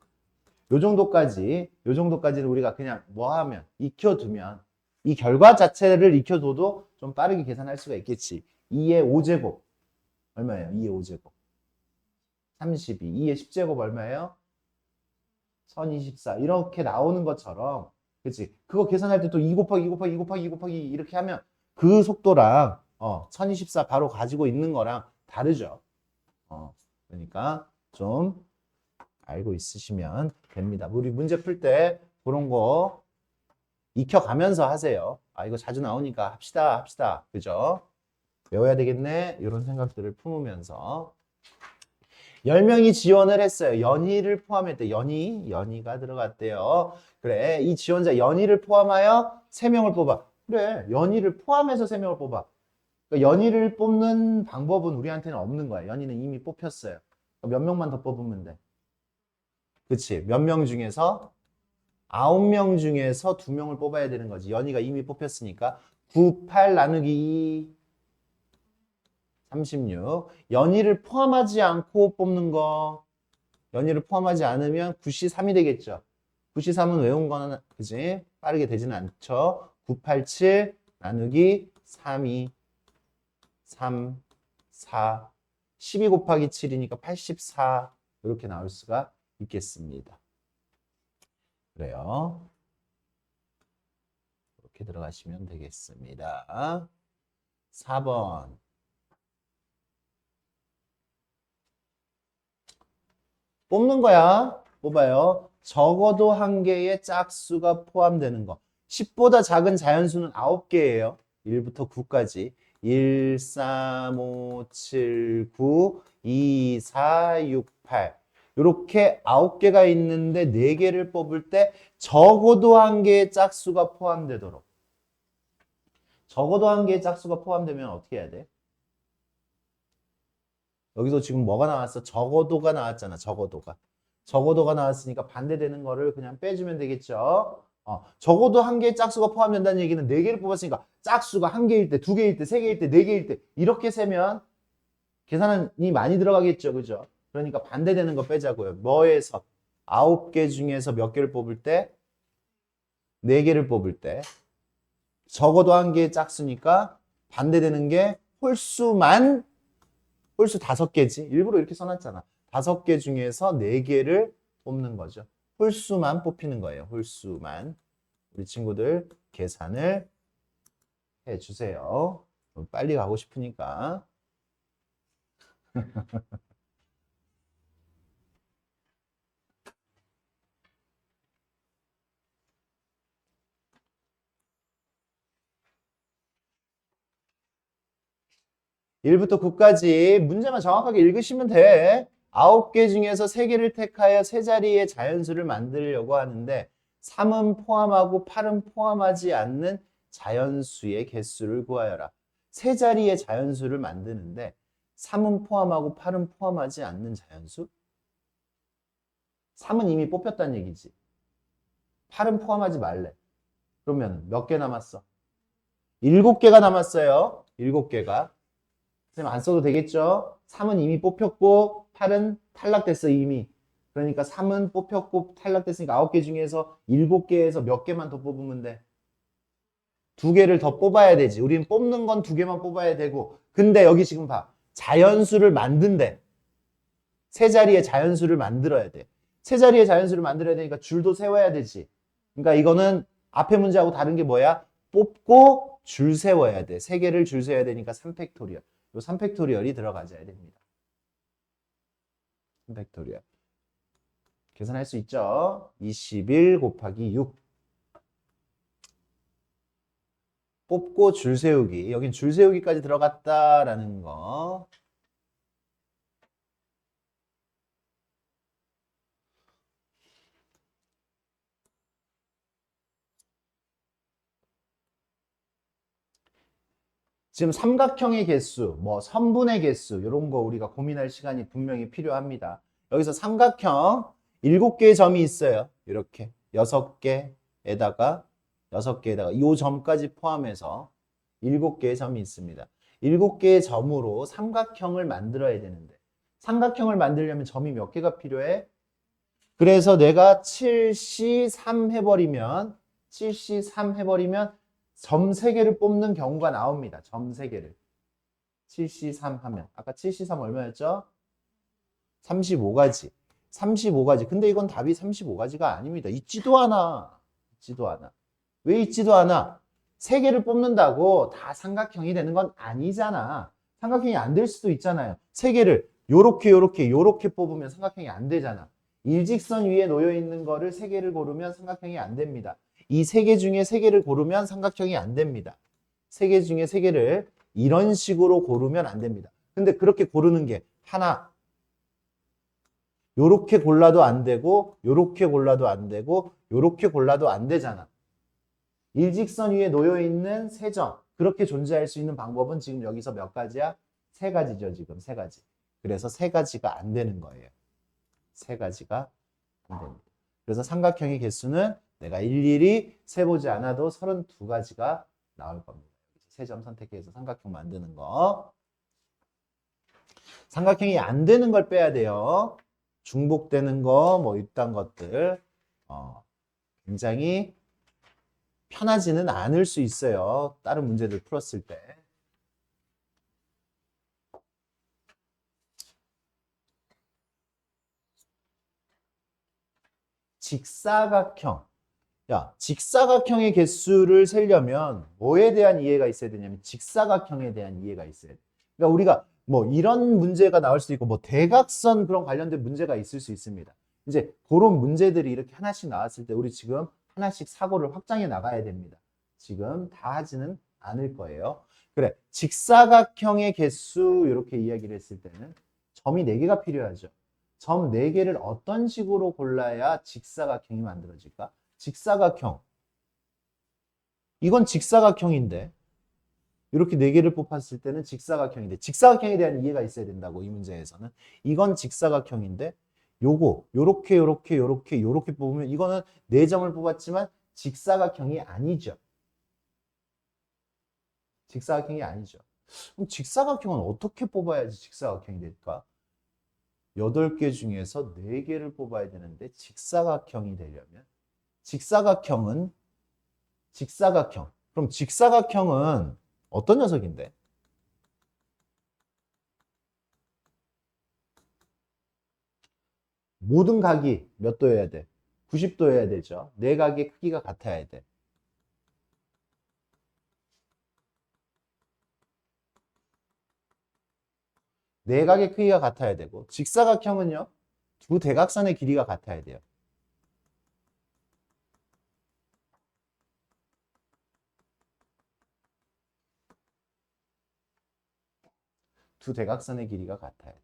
요 정도까지는 우리가 그냥 뭐 하면 익혀두면 이 결과 자체를 익혀둬도 좀 빠르게 계산할 수가 있겠지. 2의 5제곱 얼마예요? 2의 5제곱 32. 2의 10제곱 얼마예요? 1024. 이렇게 나오는 것처럼, 그치? 그거 계산할 때 또 2 곱하기 2 곱하기 2 곱하기 2 곱하기 이렇게 하면 그 속도랑 1024 바로 가지고 있는 거랑 다르죠. 그러니까 좀 알고 있으시면 됩니다. 우리 문제 풀 때 그런 거 익혀가면서 하세요. 아, 이거 자주 나오니까 합시다. 그죠? 외워야 되겠네. 이런 생각들을 품으면서 10명이 지원을 했어요. 연희를 포함했대. 연희가 들어갔대요. 그래, 이 지원자 연희를 포함하여 3명을 뽑아. 그래, 연희를 포함해서 3명을 뽑아. 그러니까 연희를 뽑는 방법은 우리한테는 없는 거야. 연희는 이미 뽑혔어요. 몇 명만 더 뽑으면 돼. 그치? 몇 명 중에서 9명 중에서 2명을 뽑아야 되는 거지. 연희가 이미 뽑혔으니까 9, 8 나누기 2 36. 연희를 포함하지 않고 뽑는 거. 연희를 포함하지 않으면 9C3이 되겠죠. 9C3은 외운 거는 그지? 빠르게 되지는 않죠. 987 나누기 32 3 4 12 곱하기 7이니까 84 이렇게 나올 수가 있겠습니다. 그래요. 이렇게 들어가시면 되겠습니다. 4번. 뽑는 거야. 뽑아요. 적어도 한 개의 짝수가 포함되는 거. 10보다 작은 자연수는 9개예요. 1부터 9까지. 1, 3, 5, 7, 9, 2, 4, 6, 8. 이렇게 9개가 있는데 4개를 뽑을 때 적어도 한 개의 짝수가 포함되도록. 적어도 한 개의 짝수가 포함되면 어떻게 해야 돼? 여기서 지금 뭐가 나왔어? 적어도가 나왔잖아. 적어도가 나왔으니까 반대되는 거를 그냥 빼주면 되겠죠. 적어도 한 개의 짝수가 포함된다는 얘기는 4개를 뽑았으니까 짝수가 1개일 때, 2개일 때, 3개일 때, 4개일 때 이렇게 세면 계산이 많이 들어가겠죠. 그죠? 그러니까 반대되는 거 빼자고요. 뭐에서? 9개 중에서 몇 개를 뽑을 때? 4개를 뽑을 때. 적어도 한 개의 짝수니까 반대되는 게 홀수 5개지. 일부러 이렇게 써놨잖아. 5개 중에서 4개를 뽑는 거죠. 홀수만 뽑히는 거예요. 홀수만. 우리 친구들 계산을 해주세요. 빨리 가고 싶으니까. 1부터 9까지 문제만 정확하게 읽으시면 돼. 9개 중에서 3개를 택하여 세 자리의 자연수를 만들려고 하는데 3은 포함하고 8은 포함하지 않는 자연수의 개수를 구하여라. 세 자리의 자연수를 만드는데 3은 포함하고 8은 포함하지 않는 자연수? 3은 이미 뽑혔다는 얘기지. 8은 포함하지 말래. 그러면 몇 개 남았어? 7개가 남았어요. 7개가. 선생님 안 써도 되겠죠? 3은 이미 뽑혔고 8은 탈락됐어 이미. 그러니까 3은 뽑혔고 탈락됐으니까 9개 중에서 7개에서 몇 개만 더 뽑으면 돼. 2개를 더 뽑아야 되지. 우린 뽑는 건 2개만 뽑아야 되고. 근데 여기 지금 봐. 자연수를 만든대. 세 자리의 자연수를 만들어야 돼. 세 자리의 자연수를 만들어야 되니까 줄도 세워야 되지. 그러니까 이거는 앞에 문제하고 다른 게 뭐야? 뽑고 줄 세워야 돼. 3개를 줄 세워야 되니까 3팩토리얼. 요 3팩토리얼이 들어가져야 됩니다. 3팩토리얼. 계산할 수 있죠? 21 곱하기 6. 뽑고 줄 세우기. 여긴 줄 세우기까지 들어갔다라는 거. 지금 삼각형의 개수, 뭐 선분의 개수 이런 거 우리가 고민할 시간이 분명히 필요합니다. 여기서 삼각형 7개의 점이 있어요. 이렇게 6개에다가 이 점까지 포함해서 7개의 점이 있습니다. 7개의 점으로 삼각형을 만들어야 되는데 삼각형을 만들려면 점이 몇 개가 필요해? 그래서 내가 7C3 해버리면 점 3개를 뽑는 경우가 나옵니다. 점 3개를. 7C3 하면. 아까 7C3 얼마였죠? 35가지. 35가지. 근데 이건 답이 35가지가 아닙니다. 있지도 않아. 있지도 않아. 왜 있지도 않아? 세 개를 뽑는다고 다 삼각형이 되는 건 아니잖아. 삼각형이 안 될 수도 있잖아요. 세 개를 요렇게 뽑으면 삼각형이 안 되잖아. 일직선 위에 놓여 있는 거를 세 개를 고르면 삼각형이 안 됩니다. 이 세 개 중에 세 개를 고르면 삼각형이 안 됩니다. 세 개 중에 세 개를 이런 식으로 고르면 안 됩니다. 근데 그렇게 고르는 게 하나, 요렇게 골라도 안 되고 요렇게 골라도 안 되고 요렇게 골라도 안 되잖아. 일직선 위에 놓여 있는 세 점, 그렇게 존재할 수 있는 방법은 지금 여기서 몇 가지야? 세 가지죠, 지금 세 가지. 그래서 세 가지가 안 되는 거예요. 세 가지가 안 됩니다. 그래서 삼각형의 개수는 내가 일일이 세보지 않아도 32가지가 나올 겁니다. 세 점 선택해서 삼각형 만드는 거. 삼각형이 안 되는 걸 빼야 돼요. 중복되는 거, 뭐 이딴 것들. 굉장히 편하지는 않을 수 있어요. 다른 문제들 풀었을 때. 직사각형. 야, 직사각형의 개수를 세려면 뭐에 대한 이해가 있어야 되냐면 직사각형에 대한 이해가 있어야 돼. 그러니까 우리가 뭐 이런 문제가 나올 수도 있고 뭐 대각선 그런 관련된 문제가 있을 수 있습니다. 이제 그런 문제들이 이렇게 하나씩 나왔을 때 우리 지금 하나씩 사고를 확장해 나가야 됩니다. 지금 다 하지는 않을 거예요. 그래, 직사각형의 개수 이렇게 이야기를 했을 때는 점이 4개가 필요하죠. 점 4개를 어떤 식으로 골라야 직사각형이 만들어질까? 직사각형. 이건 직사각형인데 이렇게 4개를 뽑았을 때는 직사각형인데 직사각형에 대한 이해가 있어야 된다고 이 문제에서는. 이건 직사각형인데 요렇게 뽑으면 이거는 4점을 뽑았지만 직사각형이 아니죠. 직사각형이 아니죠. 그럼 직사각형은 어떻게 뽑아야지 직사각형이 될까? 8개 중에서 4개를 뽑아야 되는데 직사각형이 되려면 직사각형. 그럼 직사각형은 어떤 녀석인데? 모든 각이 몇 도여야 돼? 90도여야 되죠. 네 각의 크기가 같아야 돼. 네 각의 크기가 같아야 되고 직사각형은요. 두 대각선의 길이가 같아야 돼요. 두 대각선의 길이가 같아야 돼.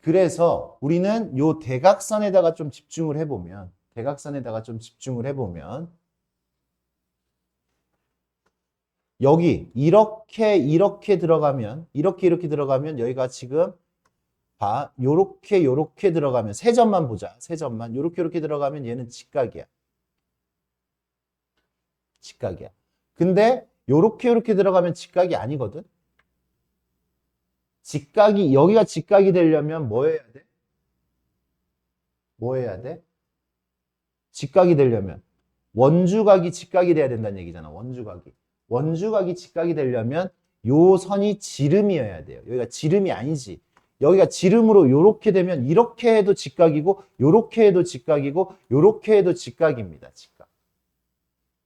그래서 우리는 요 대각선에다가 좀 집중을 해보면 여기 이렇게 들어가면 이렇게 들어가면 여기가 지금 봐 요렇게 들어가면 세 점만 보자. 세 점만 요렇게 들어가면 얘는 직각이야. 근데 요렇게 들어가면 직각이 아니거든. 여기가 직각이 되려면 뭐 해야 돼? 직각이 되려면 원주각이 직각이 돼야 된다는 얘기잖아. 원주각이 직각이 되려면 요 선이 지름이어야 돼요. 여기가 지름이 아니지. 여기가 지름으로 요렇게 되면 이렇게 해도 직각이고 요렇게 해도 직각이고 요렇게 해도 직각입니다.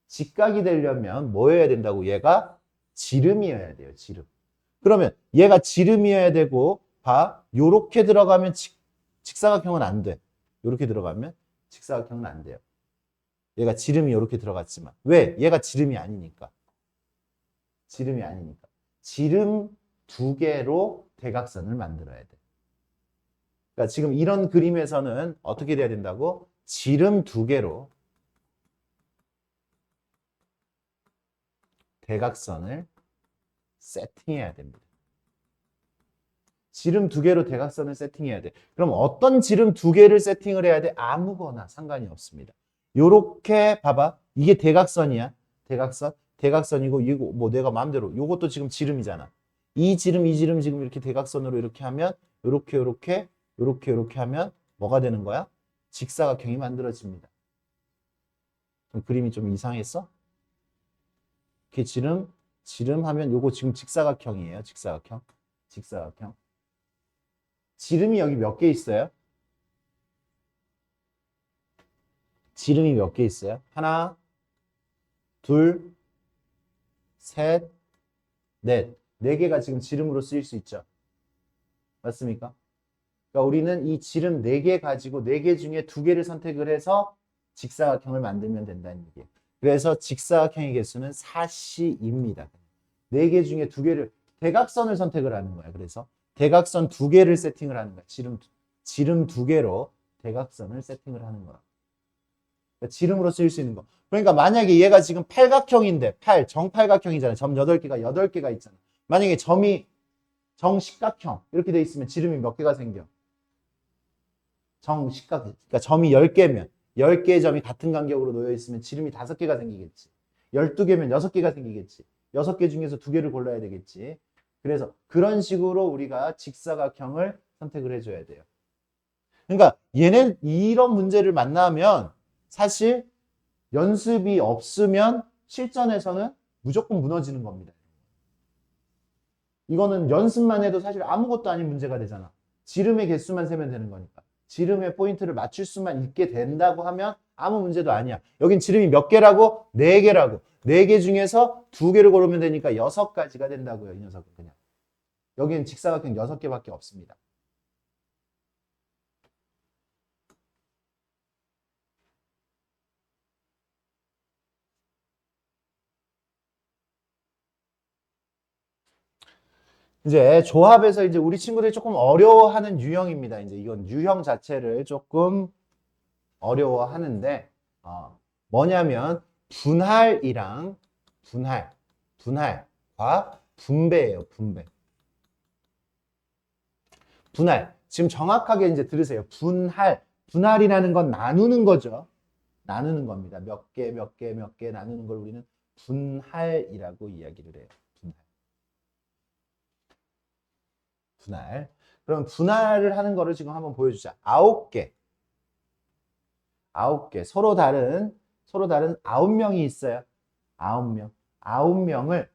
직각이 되려면 뭐 해야 된다고? 얘가 지름이어야 돼요. 지름. 그러면 얘가 지름이어야 되고 봐. 요렇게 들어가면 직사각형은 안 돼. 요렇게 들어가면 직사각형은 안 돼요. 얘가 지름이 이렇게 들어갔지만 왜? 얘가 지름이 아니니까. 지름 2개로 대각선을 만들어야 돼. 그러니까 지금 이런 그림에서는 어떻게 돼야 된다고? 지름 2개로 대각선을 세팅해야 됩니다. 지름 2개로 대각선을 세팅해야 돼. 그럼 어떤 지름 2개를 세팅을 해야 돼? 아무거나 상관이 없습니다. 요렇게 봐봐. 이게 대각선이야. 대각선이고 이거 뭐 내가 마음대로 요것도 지금 지름이잖아. 이 지름 지금 이렇게 대각선으로 이렇게 하면 요렇게 하면 뭐가 되는 거야? 직사각형이 만들어집니다. 그럼 그림이 좀 이상했어? 이렇게 지름 하면 요거 지금 직사각형이에요. 직사각형. 지름이 여기 몇 개 있어요? 지름이 몇 개 있어요? 하나, 둘, 셋, 넷. 네 개가 지금 지름으로 쓰일 수 있죠. 맞습니까? 그러니까 우리는 이 지름 4개 가지고 4개 중에 2개를 선택을 해서 직사각형을 만들면 된다는 얘기예요. 그래서 직사각형의 개수는 4c입니다. 4개 중에 2개를 대각선을 선택을 하는 거야. 그래서 대각선 2개를 세팅을 하는 거야. 지름 2개로 대각선을 세팅을 하는 거야. 그러니까 지름으로 쓰일 수 있는 거. 그러니까 만약에 얘가 지금 팔각형인데 정팔각형이잖아요. 점 8개가 8개가 있잖아. 만약에 점이 정식각형 이렇게 돼 있으면 지름이 몇 개가 생겨? 정식각, 그러니까 점이 10개면 10개의 점이 같은 간격으로 놓여 있으면 지름이 5개가 생기겠지. 12개면 6개가 생기겠지. 6개 중에서 2개를 골라야 되겠지. 그래서 그런 식으로 우리가 직사각형을 선택을 해줘야 돼요. 그러니까 얘네 이런 문제를 만나면 사실 연습이 없으면 실전에서는 무조건 무너지는 겁니다. 이거는 연습만 해도 사실 아무것도 아닌 문제가 되잖아. 지름의 개수만 세면 되는 거니까. 지름의 포인트를 맞출 수만 있게 된다고 하면 아무 문제도 아니야. 여긴 지름이 몇 개라고? 4개라고. 4개 중에서 2개를 고르면 되니까 6가지가 된다고요. 이 녀석은 그냥. 여기는 직사각형 6개밖에 없습니다. 이제 조합에서 이제 우리 친구들이 조금 어려워하는 유형입니다. 이제 이건 유형 자체를 조금 어려워하는데 뭐냐면 분할과 분배예요. 분할. 지금 정확하게 이제 들으세요. 분할이라는 건 나누는 거죠. 나누는 겁니다. 몇 개 나누는 걸 우리는 분할이라고 이야기를 해요. 분할. 그럼 분할을 하는 거를 지금 한번 보여주자. 9개. 서로 다른 9명이 있어요. 9명. 9명을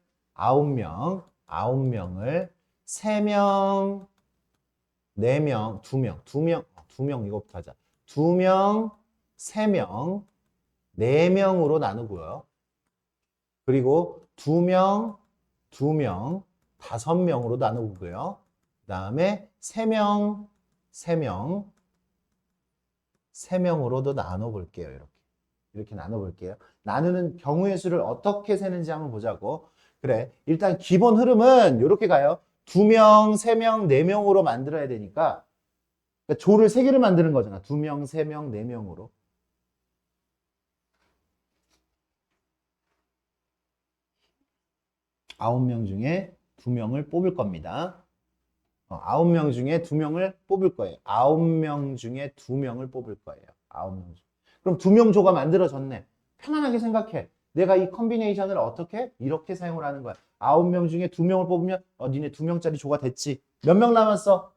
3명, 4명, 2명 이거부터 하자. 2명, 3명, 4명으로 나누고요. 그리고 2명, 5명으로 나누고요. 그 다음에 3명으로도 나눠볼게요. 이렇게 나눠볼게요. 나누는 경우의 수를 어떻게 세는지 한번 보자고. 그래, 일단 기본 흐름은 이렇게 가요. 2명, 3명, 4명으로 만들어야 되니까 그러니까 조를 3개를 만드는 거잖아. 2명, 3명, 4명으로. 9명 중에 2명을 뽑을 겁니다. 9명 중에 2명을 뽑을 거예요. 9명 중에 2명을 뽑을 거예요. 9명 중. 그럼 2명 조가 만들어졌네. 편안하게 생각해. 내가 이 컨비네이션을 어떻게? 이렇게 사용을 하는 거야. 9명 중에 2명을 뽑으면 니네 2명짜리 조가 됐지. 몇 명 남았어?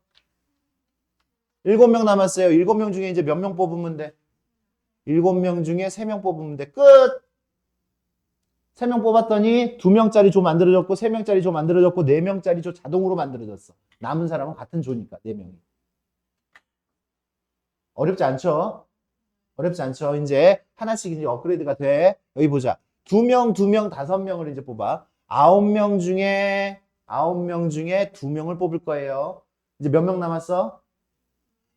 7명 남았어요. 7명 중에 이제 몇 명 뽑으면 돼? 7명 중에 3명 뽑으면 돼. 끝! 3명 뽑았더니 2명짜리 조 만들어졌고 3명짜리 조 만들어졌고 4명짜리 조 자동으로 만들어졌어. 남은 사람은 같은 조니까 4명이. 어렵지 않죠? 이제 하나씩 이제 업그레이드가 돼. 여기 보자. 2명, 5명을 이제 뽑아. 9명 중에 2명을 뽑을 거예요. 이제 몇 명 남았어?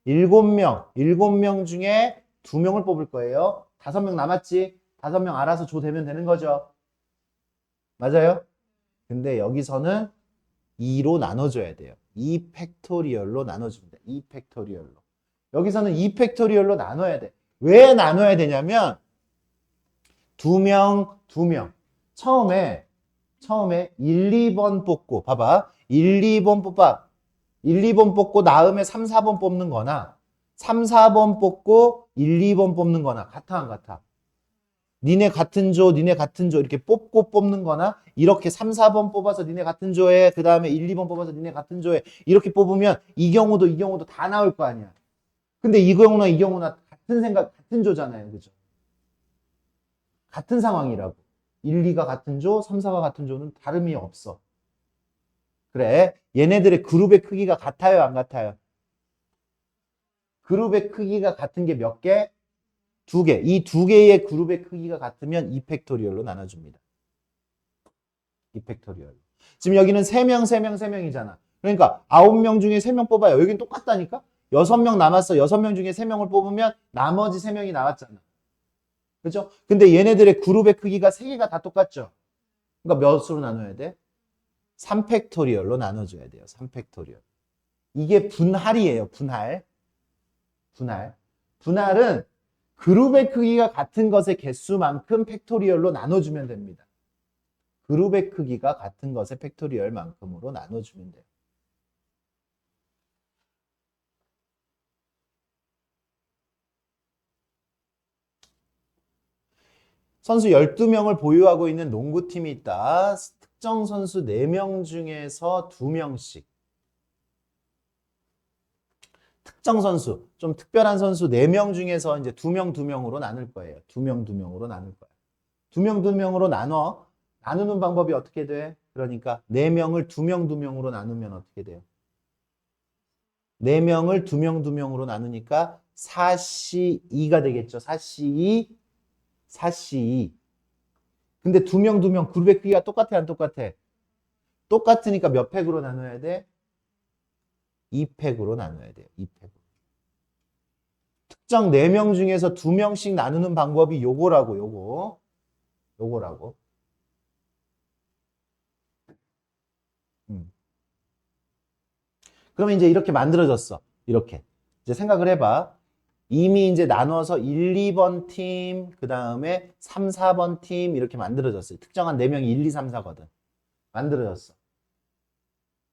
7명 중에 2명을 뽑을 거예요. 5명 남았지? 5명 알아서 조 되면 되는 거죠. 맞아요? 근데 여기서는 2로 나눠줘야 돼요. 2 팩토리얼로 나눠줍니다. 2 팩토리얼로. 여기서는 2 팩토리얼로 나눠야 돼. 왜 나눠야 되냐면 2명. 처음에 1, 2번 뽑고 봐봐. 1, 2번 뽑아. 1, 2번 뽑고 다음에 3, 4번 뽑는 거나 3, 4번 뽑고 1, 2번 뽑는 거나 같아 안 같아? 니네 같은 조 이렇게 뽑고 뽑는 거나 이렇게 3, 4번 뽑아서 니네 같은 조에 그 다음에 1, 2번 뽑아서 니네 같은 조에 이렇게 뽑으면 이 경우도 다 나올 거 아니야. 근데 이 경우나 같은 조잖아요. 그죠? 같은 상황이라고. 1, 2가 같은 조, 3, 4가 같은 조는 다름이 없어. 그래. 얘네들의 그룹의 크기가 같아요, 안 같아요? 그룹의 크기가 같은 게 몇 개? 두 개. 이 두 개의 그룹의 크기가 같으면 2팩토리얼로 나눠줍니다. 2팩토리얼. 지금 여기는 3명, 3명, 3명이잖아. 그러니까 9명 중에 3명 뽑아요. 여긴 똑같다니까? 6명 남았어. 6명 중에 3명을 뽑으면 나머지 3명이 나왔잖아. 그죠? 근데 얘네들의 그룹의 크기가 3개가 다 똑같죠? 그러니까 몇으로 나눠야 돼? 3팩토리얼로 나눠줘야 돼요. 3팩토리얼. 이게 분할이에요. 분할. 분할. 분할은 그룹의 크기가 같은 것의 개수만큼 팩토리얼로 나눠주면 됩니다. 그룹의 크기가 같은 것의 팩토리얼만큼으로 나눠주면 돼요. 선수 12명을 보유하고 있는 농구팀이 있다. 특정 선수 4명 중에서 2명씩. 특정 선수, 좀 특별한 선수 4명 중에서 이제 2명, 2명으로 나눌 거예요. 2명, 2명으로 나눌 거예요. 2명, 2명으로 나눠. 나누는 방법이 어떻게 돼? 그러니까 4명을 2명, 2명으로 나누면 어떻게 돼요? 4명을 2명, 2명으로 나누니까 4C2가 되겠죠. 4C2, 4C2. 근데 2명, 2명 그룹의 크기가 똑같아, 안 똑같아? 똑같으니까 몇 팩으로 나눠야 돼? 2팩으로 나눠야 돼요. 2팩으로. 특정 4명 중에서 2명씩 나누는 방법이 요거라고, 요거. 요거라고. 그러면 이제 이렇게 만들어졌어. 이렇게. 이제 생각을 해봐. 이미 이제 나눠서 1, 2번 팀, 그 다음에 3, 4번 팀 이렇게 만들어졌어요. 특정한 4명이 1, 2, 3, 4거든. 만들어졌어.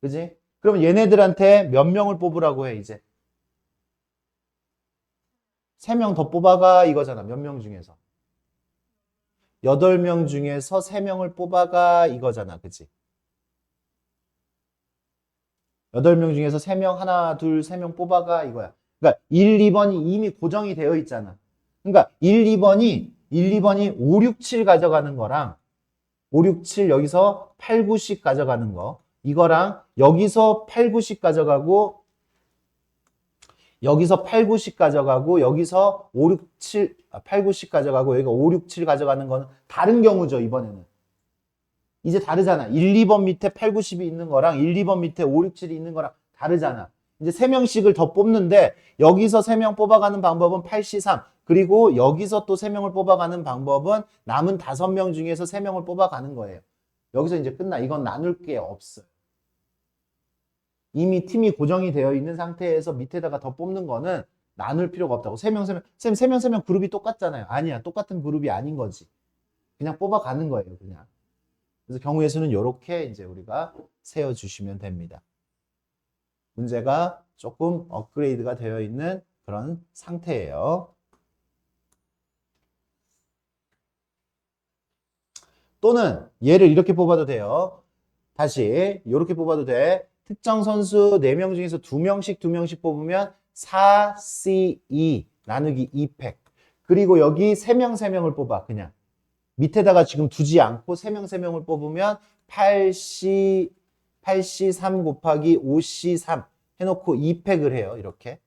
그지? 그러면 얘네들한테 몇 명을 뽑으라고 해, 이제? 3명 더 뽑아가 이거잖아. 몇 명 중에서. 8명 중에서 3명을 뽑아가 이거잖아. 그치? 8명 중에서 3명, 하나, 둘, 3명 뽑아가 이거야. 그러니까 1, 2번이 이미 고정이 되어 있잖아. 그러니까 1, 2번이 5, 6, 7 가져가는 거랑 5, 6, 7 여기서 8, 9, 10 가져가는 거 이거랑 여기서 8, 9, 10 가져가고 여기서 8, 9, 10 가져가고 여기서 5, 6, 7 8, 9, 10 가져가고 여기가 5, 6, 7 가져가는 거는 다른 경우죠. 이번에는. 이제 다르잖아. 1, 2번 밑에 8, 9, 10이 있는 거랑 1, 2번 밑에 5, 6, 7이 있는 거랑 다르잖아. 이제 3명씩을 더 뽑는데 여기서 3명 뽑아가는 방법은 8C3 그리고 여기서 또 3명을 뽑아가는 방법은 남은 5명 중에서 3명을 뽑아가는 거예요. 여기서 이제 끝나. 이건 나눌 게 없어요. 이미 팀이 고정이 되어 있는 상태에서 밑에다가 더 뽑는 거는 나눌 필요가 없다고. 3명, 3명. 쌤, 3명, 3명 그룹이 똑같잖아요. 아니야. 똑같은 그룹이 아닌 거지. 그냥 뽑아가는 거예요. 그냥. 그래서 경우의 수는 이렇게 이제 우리가 세워주시면 됩니다. 문제가 조금 업그레이드가 되어 있는 그런 상태예요. 또는 얘를 이렇게 뽑아도 돼요. 다시 이렇게 뽑아도 돼. 특정 선수 4명 중에서 2명씩 2명씩 뽑으면 4C2 나누기 2팩. 그리고 여기 3명 3명을 뽑아 그냥. 밑에다가 지금 두지 않고 3명 3명을 뽑으면 8C3 곱하기 5C3 해놓고 2팩을 해요. 이렇게.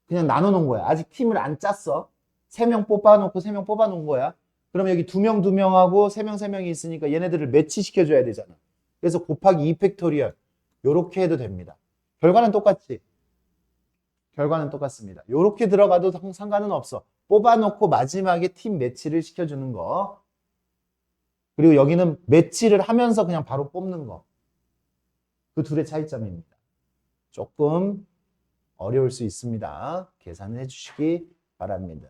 그냥 나눠놓은 거야. 아직 팀을 안 짰어. 3명 뽑아놓고 3명 뽑아놓은 거야. 그러면 여기 2명 2명하고 3명 3명이 있으니까 얘네들을 매치시켜줘야 되잖아. 그래서 곱하기 2팩토리얼 요렇게 해도 됩니다. 결과는 똑같지? 결과는 똑같습니다. 요렇게 들어가도 상관은 없어. 뽑아놓고 마지막에 팀 매치를 시켜주는 거. 그리고 여기는 매치를 하면서 그냥 바로 뽑는 거. 그 둘의 차이점입니다. 조금 어려울 수 있습니다. 계산을 해주시기 바랍니다.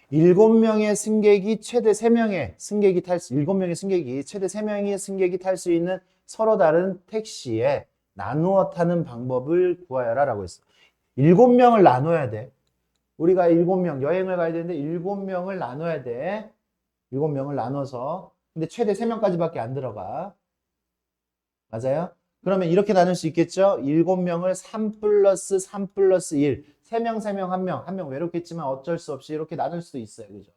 일곱 명의 승객이 최대 3명의 승객이 탈 수, 7명의 승객이 최대 3명의 승객이 탈 수 있는 서로 다른 택시에 나누어 타는 방법을 구하여라 라고 했어. 7명을 나눠야 돼. 우리가 7명 여행을 가야 되는데 7명을 나눠야 돼. 7명을 나눠서. 근데 최대 3명까지밖에 안 들어가. 맞아요? 그러면 이렇게 나눌 수 있겠죠? 7명을 3 플러스 3 플러스 1. 3명, 3명, 1명, 1명 외롭겠지만 어쩔 수 없이 이렇게 나눌 수도 있어요. 그죠?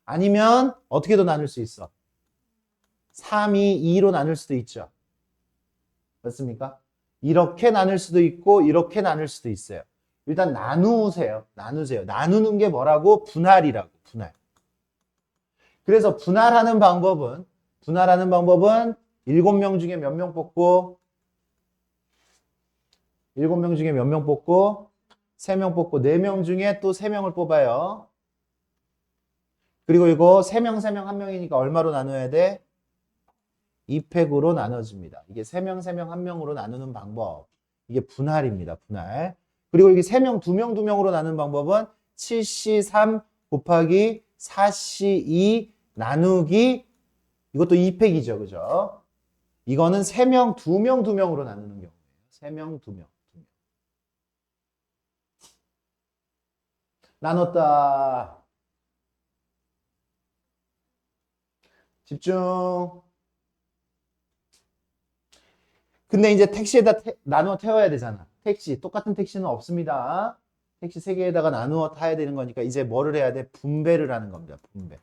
아니면 어떻게 더 나눌 수 있어? 3, 2, 2로 나눌 수도 있죠. 맞습니까? 이렇게 나눌 수도 있고 이렇게 나눌 수도 있어요. 일단 나누세요. 나누세요. 나누는 게 뭐라고? 분할이라고. 분할. 그래서 분할하는 방법은 7명 중에 몇 명 뽑고 7명 중에 몇 명 뽑고 3명 뽑고 4명 중에 또 3명을 뽑아요. 그리고 이거 3명, 3명, 1명이니까 얼마로 나눠야 돼? 2팩으로 나눠집니다. 이게 3명, 3명, 1명으로 나누는 방법. 이게 분할입니다. 분할. 그리고 이게 3명, 2명, 2명으로 나누는 방법은 7C3 곱하기 4C2 나누기 이것도 2팩이죠. 그죠? 이거는 3명, 2명, 2명으로 나누는 경우예요. 3명, 2명. 나눴다. 집중. 근데 이제 택시에다 나누어 태워야 되잖아. 택시. 똑같은 택시는 없습니다. 택시 3개에다가 나누어 타야 되는 거니까 이제 뭐를 해야 돼? 분배를 하는 겁니다. 분배.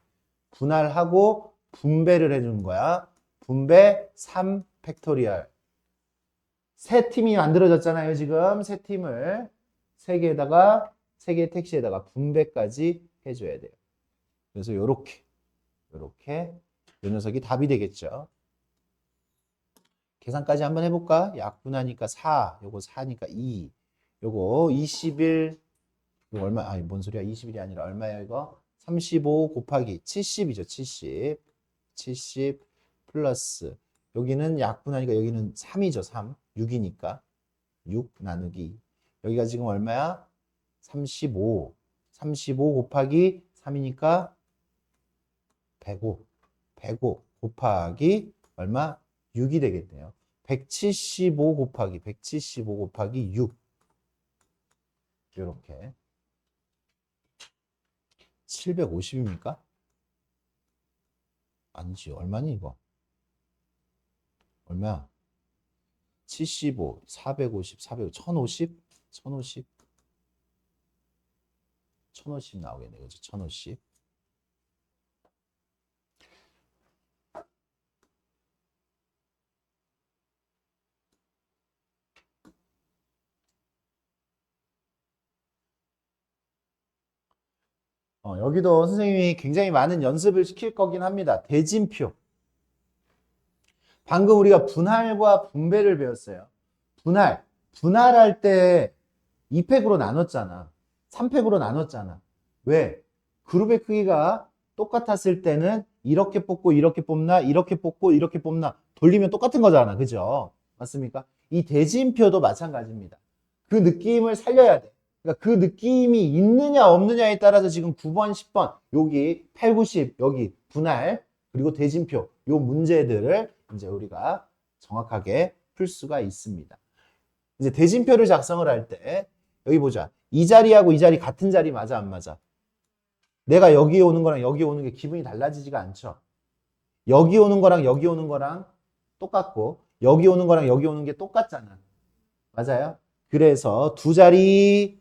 분할하고 분배를 해주는 거야. 분배 3 팩토리얼. 새 팀이 만들어졌잖아요. 지금 새 팀을 3개의 택시에다가 분배까지 해줘야 돼요. 그래서 요렇게 요 녀석이 답이 되겠죠. 계산까지 한번 해볼까? 약분하니까 4, 요거 4니까 2, 요거 21, 이거 얼마, 아니, 뭔 소리야? 21이 아니라 얼마야, 이거? 35 곱하기 70이죠, 70. 70 플러스, 여기는 약분하니까 여기는 3이죠, 3. 6이니까. 6 나누기. 여기가 지금 얼마야? 35. 35 곱하기 3이니까 105. 105 곱하기 얼마? 6이 되겠네요. 175 곱하기 6. 이렇게. 750입니까? 아니지. 얼마니 이거? 얼마야? 75, 450, 1050? 1050 나오겠네. 그죠? 1050. 여기도 선생님이 굉장히 많은 연습을 시킬 거긴 합니다. 대진표. 방금 우리가 분할과 분배를 배웠어요. 분할할 때 2팩으로 나눴잖아. 3팩으로 나눴잖아. 왜? 그룹의 크기가 똑같았을 때는 이렇게 뽑고 이렇게 뽑나, 이렇게 뽑고 이렇게 뽑나 돌리면 똑같은 거잖아. 그죠? 맞습니까? 이 대진표도 마찬가지입니다. 그 느낌을 살려야 돼. 그러니까 그 느낌이 있느냐 없느냐에 따라서 지금 9번, 10번, 여기 8, 9, 10, 여기 분할, 그리고 대진표, 요 문제들을 이제 우리가 정확하게 풀 수가 있습니다. 이제 대진표를 작성을 할 때, 여기 보자. 이 자리하고 이 자리 같은 자리 맞아, 안 맞아? 내가 여기 오는 거랑 여기 오는 게 기분이 달라지지가 않죠. 여기 오는 거랑 여기 오는 거랑 똑같고, 여기 오는 거랑 여기 오는 게 똑같잖아. 맞아요? 그래서 두 자리예요.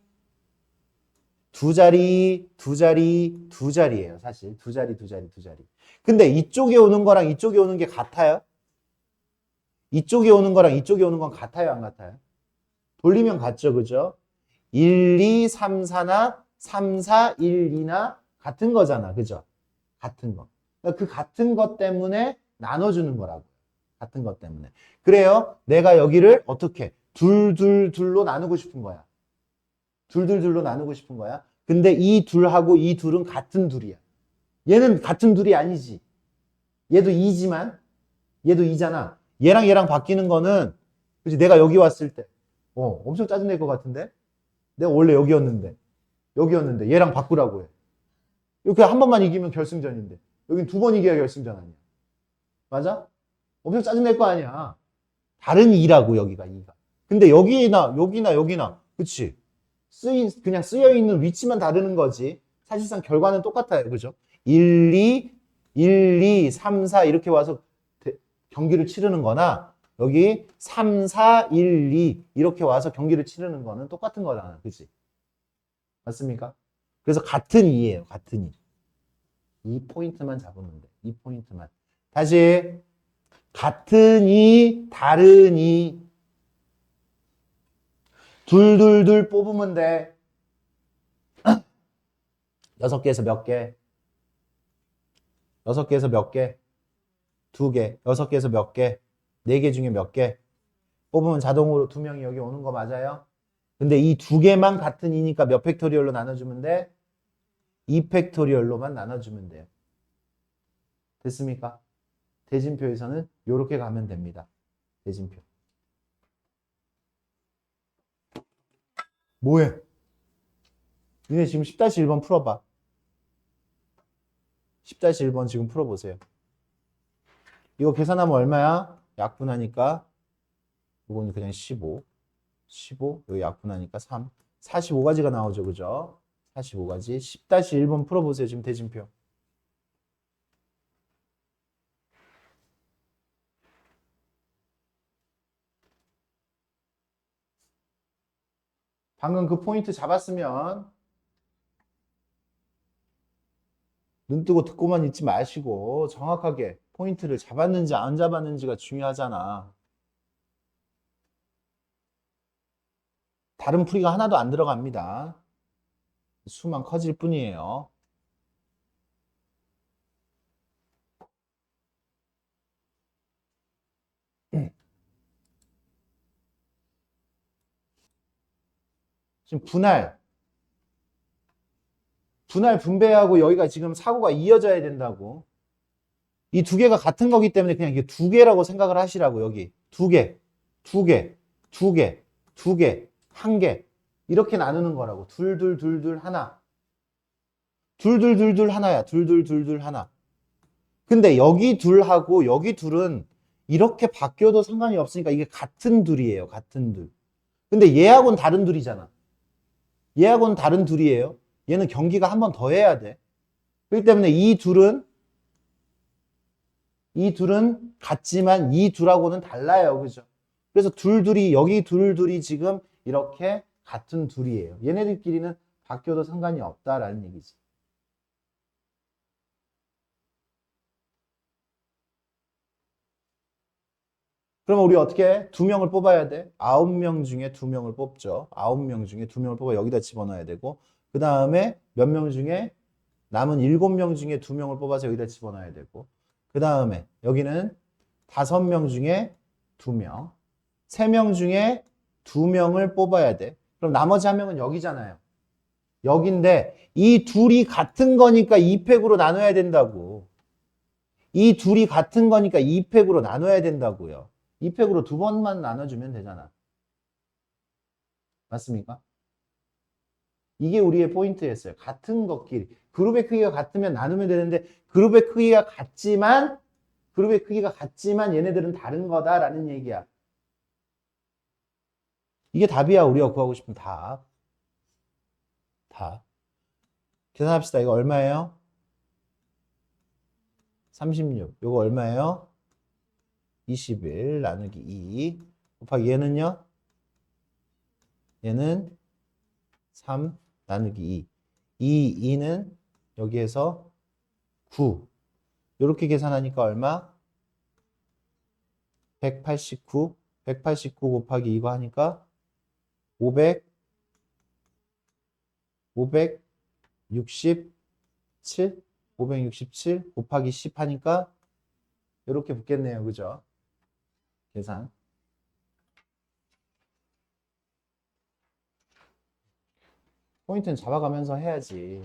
사실 두 자리. 근데 이쪽에 오는 거랑 이쪽에 오는 게 같아요? 이쪽에 오는 거랑 이쪽에 오는 건 같아요, 안 같아요? 돌리면 같죠, 그죠? 1, 2, 3, 4나 3, 4, 1, 2나 같은 거잖아, 그죠? 같은 거. 그러니까 그 같은 것 때문에 나눠주는 거라고. 같은 것 때문에. 그래요. 내가 여기를 어떻게? 둘로 나누고 싶은 거야. 둘로 나누고 싶은 거야. 근데 이 둘하고 이 둘은 같은 둘이야. 얘는 같은 둘이 아니지. 얘도 2지만 얘도 2잖아. 얘랑 바뀌는 거는 그치? 내가 여기 왔을 때 엄청 짜증낼 것 같은데? 내가 원래 여기였는데 얘랑 바꾸라고 해. 이렇게 한 번만 이기면 결승전인데 여긴 2번 이겨야 결승전 아니야. 맞아? 엄청 짜증낼 거 아니야. 다른 2라고 여기가 2가. 근데 여기나 그치? 그냥 쓰여있는 위치만 다르는 거지. 사실상 결과는 똑같아요. 그죠? 1, 2, 3, 4 이렇게 와서 경기를 치르는 거나 여기 3, 4, 1, 2 이렇게 와서 경기를 치르는 거는 똑같은 거잖아. 그치? 맞습니까? 그래서 같은 2예요. 같은 2. 이 포인트만 잡으면 돼. 이 포인트만. 다시 같은 2, 다른 2. 둘 뽑으면 돼. 6개에서 몇 개? 6개에서 몇 개? 2개. 6개에서 몇 개? 4개 중에 몇 개? 뽑으면 자동으로 2명이 여기 오는 거 맞아요? 근데 이 2개만 같은 2니까 몇 팩토리얼로 나눠주면 돼? 2팩토리얼로만 나눠주면 돼요. 됐습니까? 대진표에서는 이렇게 가면 됩니다. 대진표. 뭐해? 니네 지금 10-1번 풀어봐. 10-1번 지금 풀어보세요. 이거 계산하면 얼마야? 약분하니까 이거는 그냥 15. 15, 여기 약분하니까 3. 45가지가 나오죠. 그죠? 45가지. 10-1번 풀어보세요. 지금 대진표. 방금 그 포인트 잡았으면 눈 뜨고 듣고만 있지 마시고 정확하게 포인트를 잡았는지 안 잡았는지가 중요하잖아. 다른 풀이가 하나도 안 들어갑니다. 수만 커질 뿐이에요. 지금 분할 분배하고 여기가 지금 사고가 이어져야 된다고. 이 2개가 같은 거기 때문에 그냥 이게 2개라고 생각을 하시라고. 여기 2개, 2개, 2개, 2개, 1개 이렇게 나누는 거라고. 하나. 하나야. 하나. 근데 여기 둘하고 여기 둘은 이렇게 바뀌어도 상관이 없으니까 이게 같은 둘이에요. 같은 둘. 근데 얘하고는 다른 둘이잖아. 얘하고는 다른 둘이에요. 얘는 경기가 한 번 더 해야 돼. 그렇기 때문에 이 둘은 같지만 이 둘하고는 달라요. 그죠? 그래서 여기 둘이 지금 이렇게 같은 둘이에요. 얘네들끼리는 바뀌어도 상관이 없다라는 얘기지. 그럼 우리 어떻게 해? 2명을 뽑아야 돼. 9명 중에 2명을 뽑죠. 9명 중에 2명을 뽑아 여기다 집어넣어야 되고 그 다음에 몇 명 중에 남은 7명 중에 2명을 뽑아서 여기다 집어넣어야 되고 그 다음에 여기는 5명 중에 2명 3명 중에 2명을 뽑아야 돼. 그럼 나머지 1명은 여기잖아요. 여긴데 이 둘이 같은 거니까 2팩으로 나눠야 된다고. 이 둘이 같은 거니까 2팩으로 나눠야 된다고요. 2팩으로 2번만 나눠주면 되잖아. 맞습니까? 이게 우리의 포인트였어요. 같은 것끼리. 그룹의 크기가 같으면 나누면 되는데 그룹의 크기가 같지만 얘네들은 다른 거다라는 얘기야. 이게 답이야. 우리가 구하고 싶은 답. 답. 계산합시다. 이거 얼마예요? 36. 이거 얼마예요? 21 나누기 2 곱하기 얘는요? 얘는 3 나누기 2. 2는 여기에서 9. 이렇게 계산하니까 얼마? 189. 189 곱하기 이거 하니까 500, 567, 567 곱하기 10 하니까 이렇게 붙겠네요. 그죠? 계산. 포인트는 잡아가면서 해야지.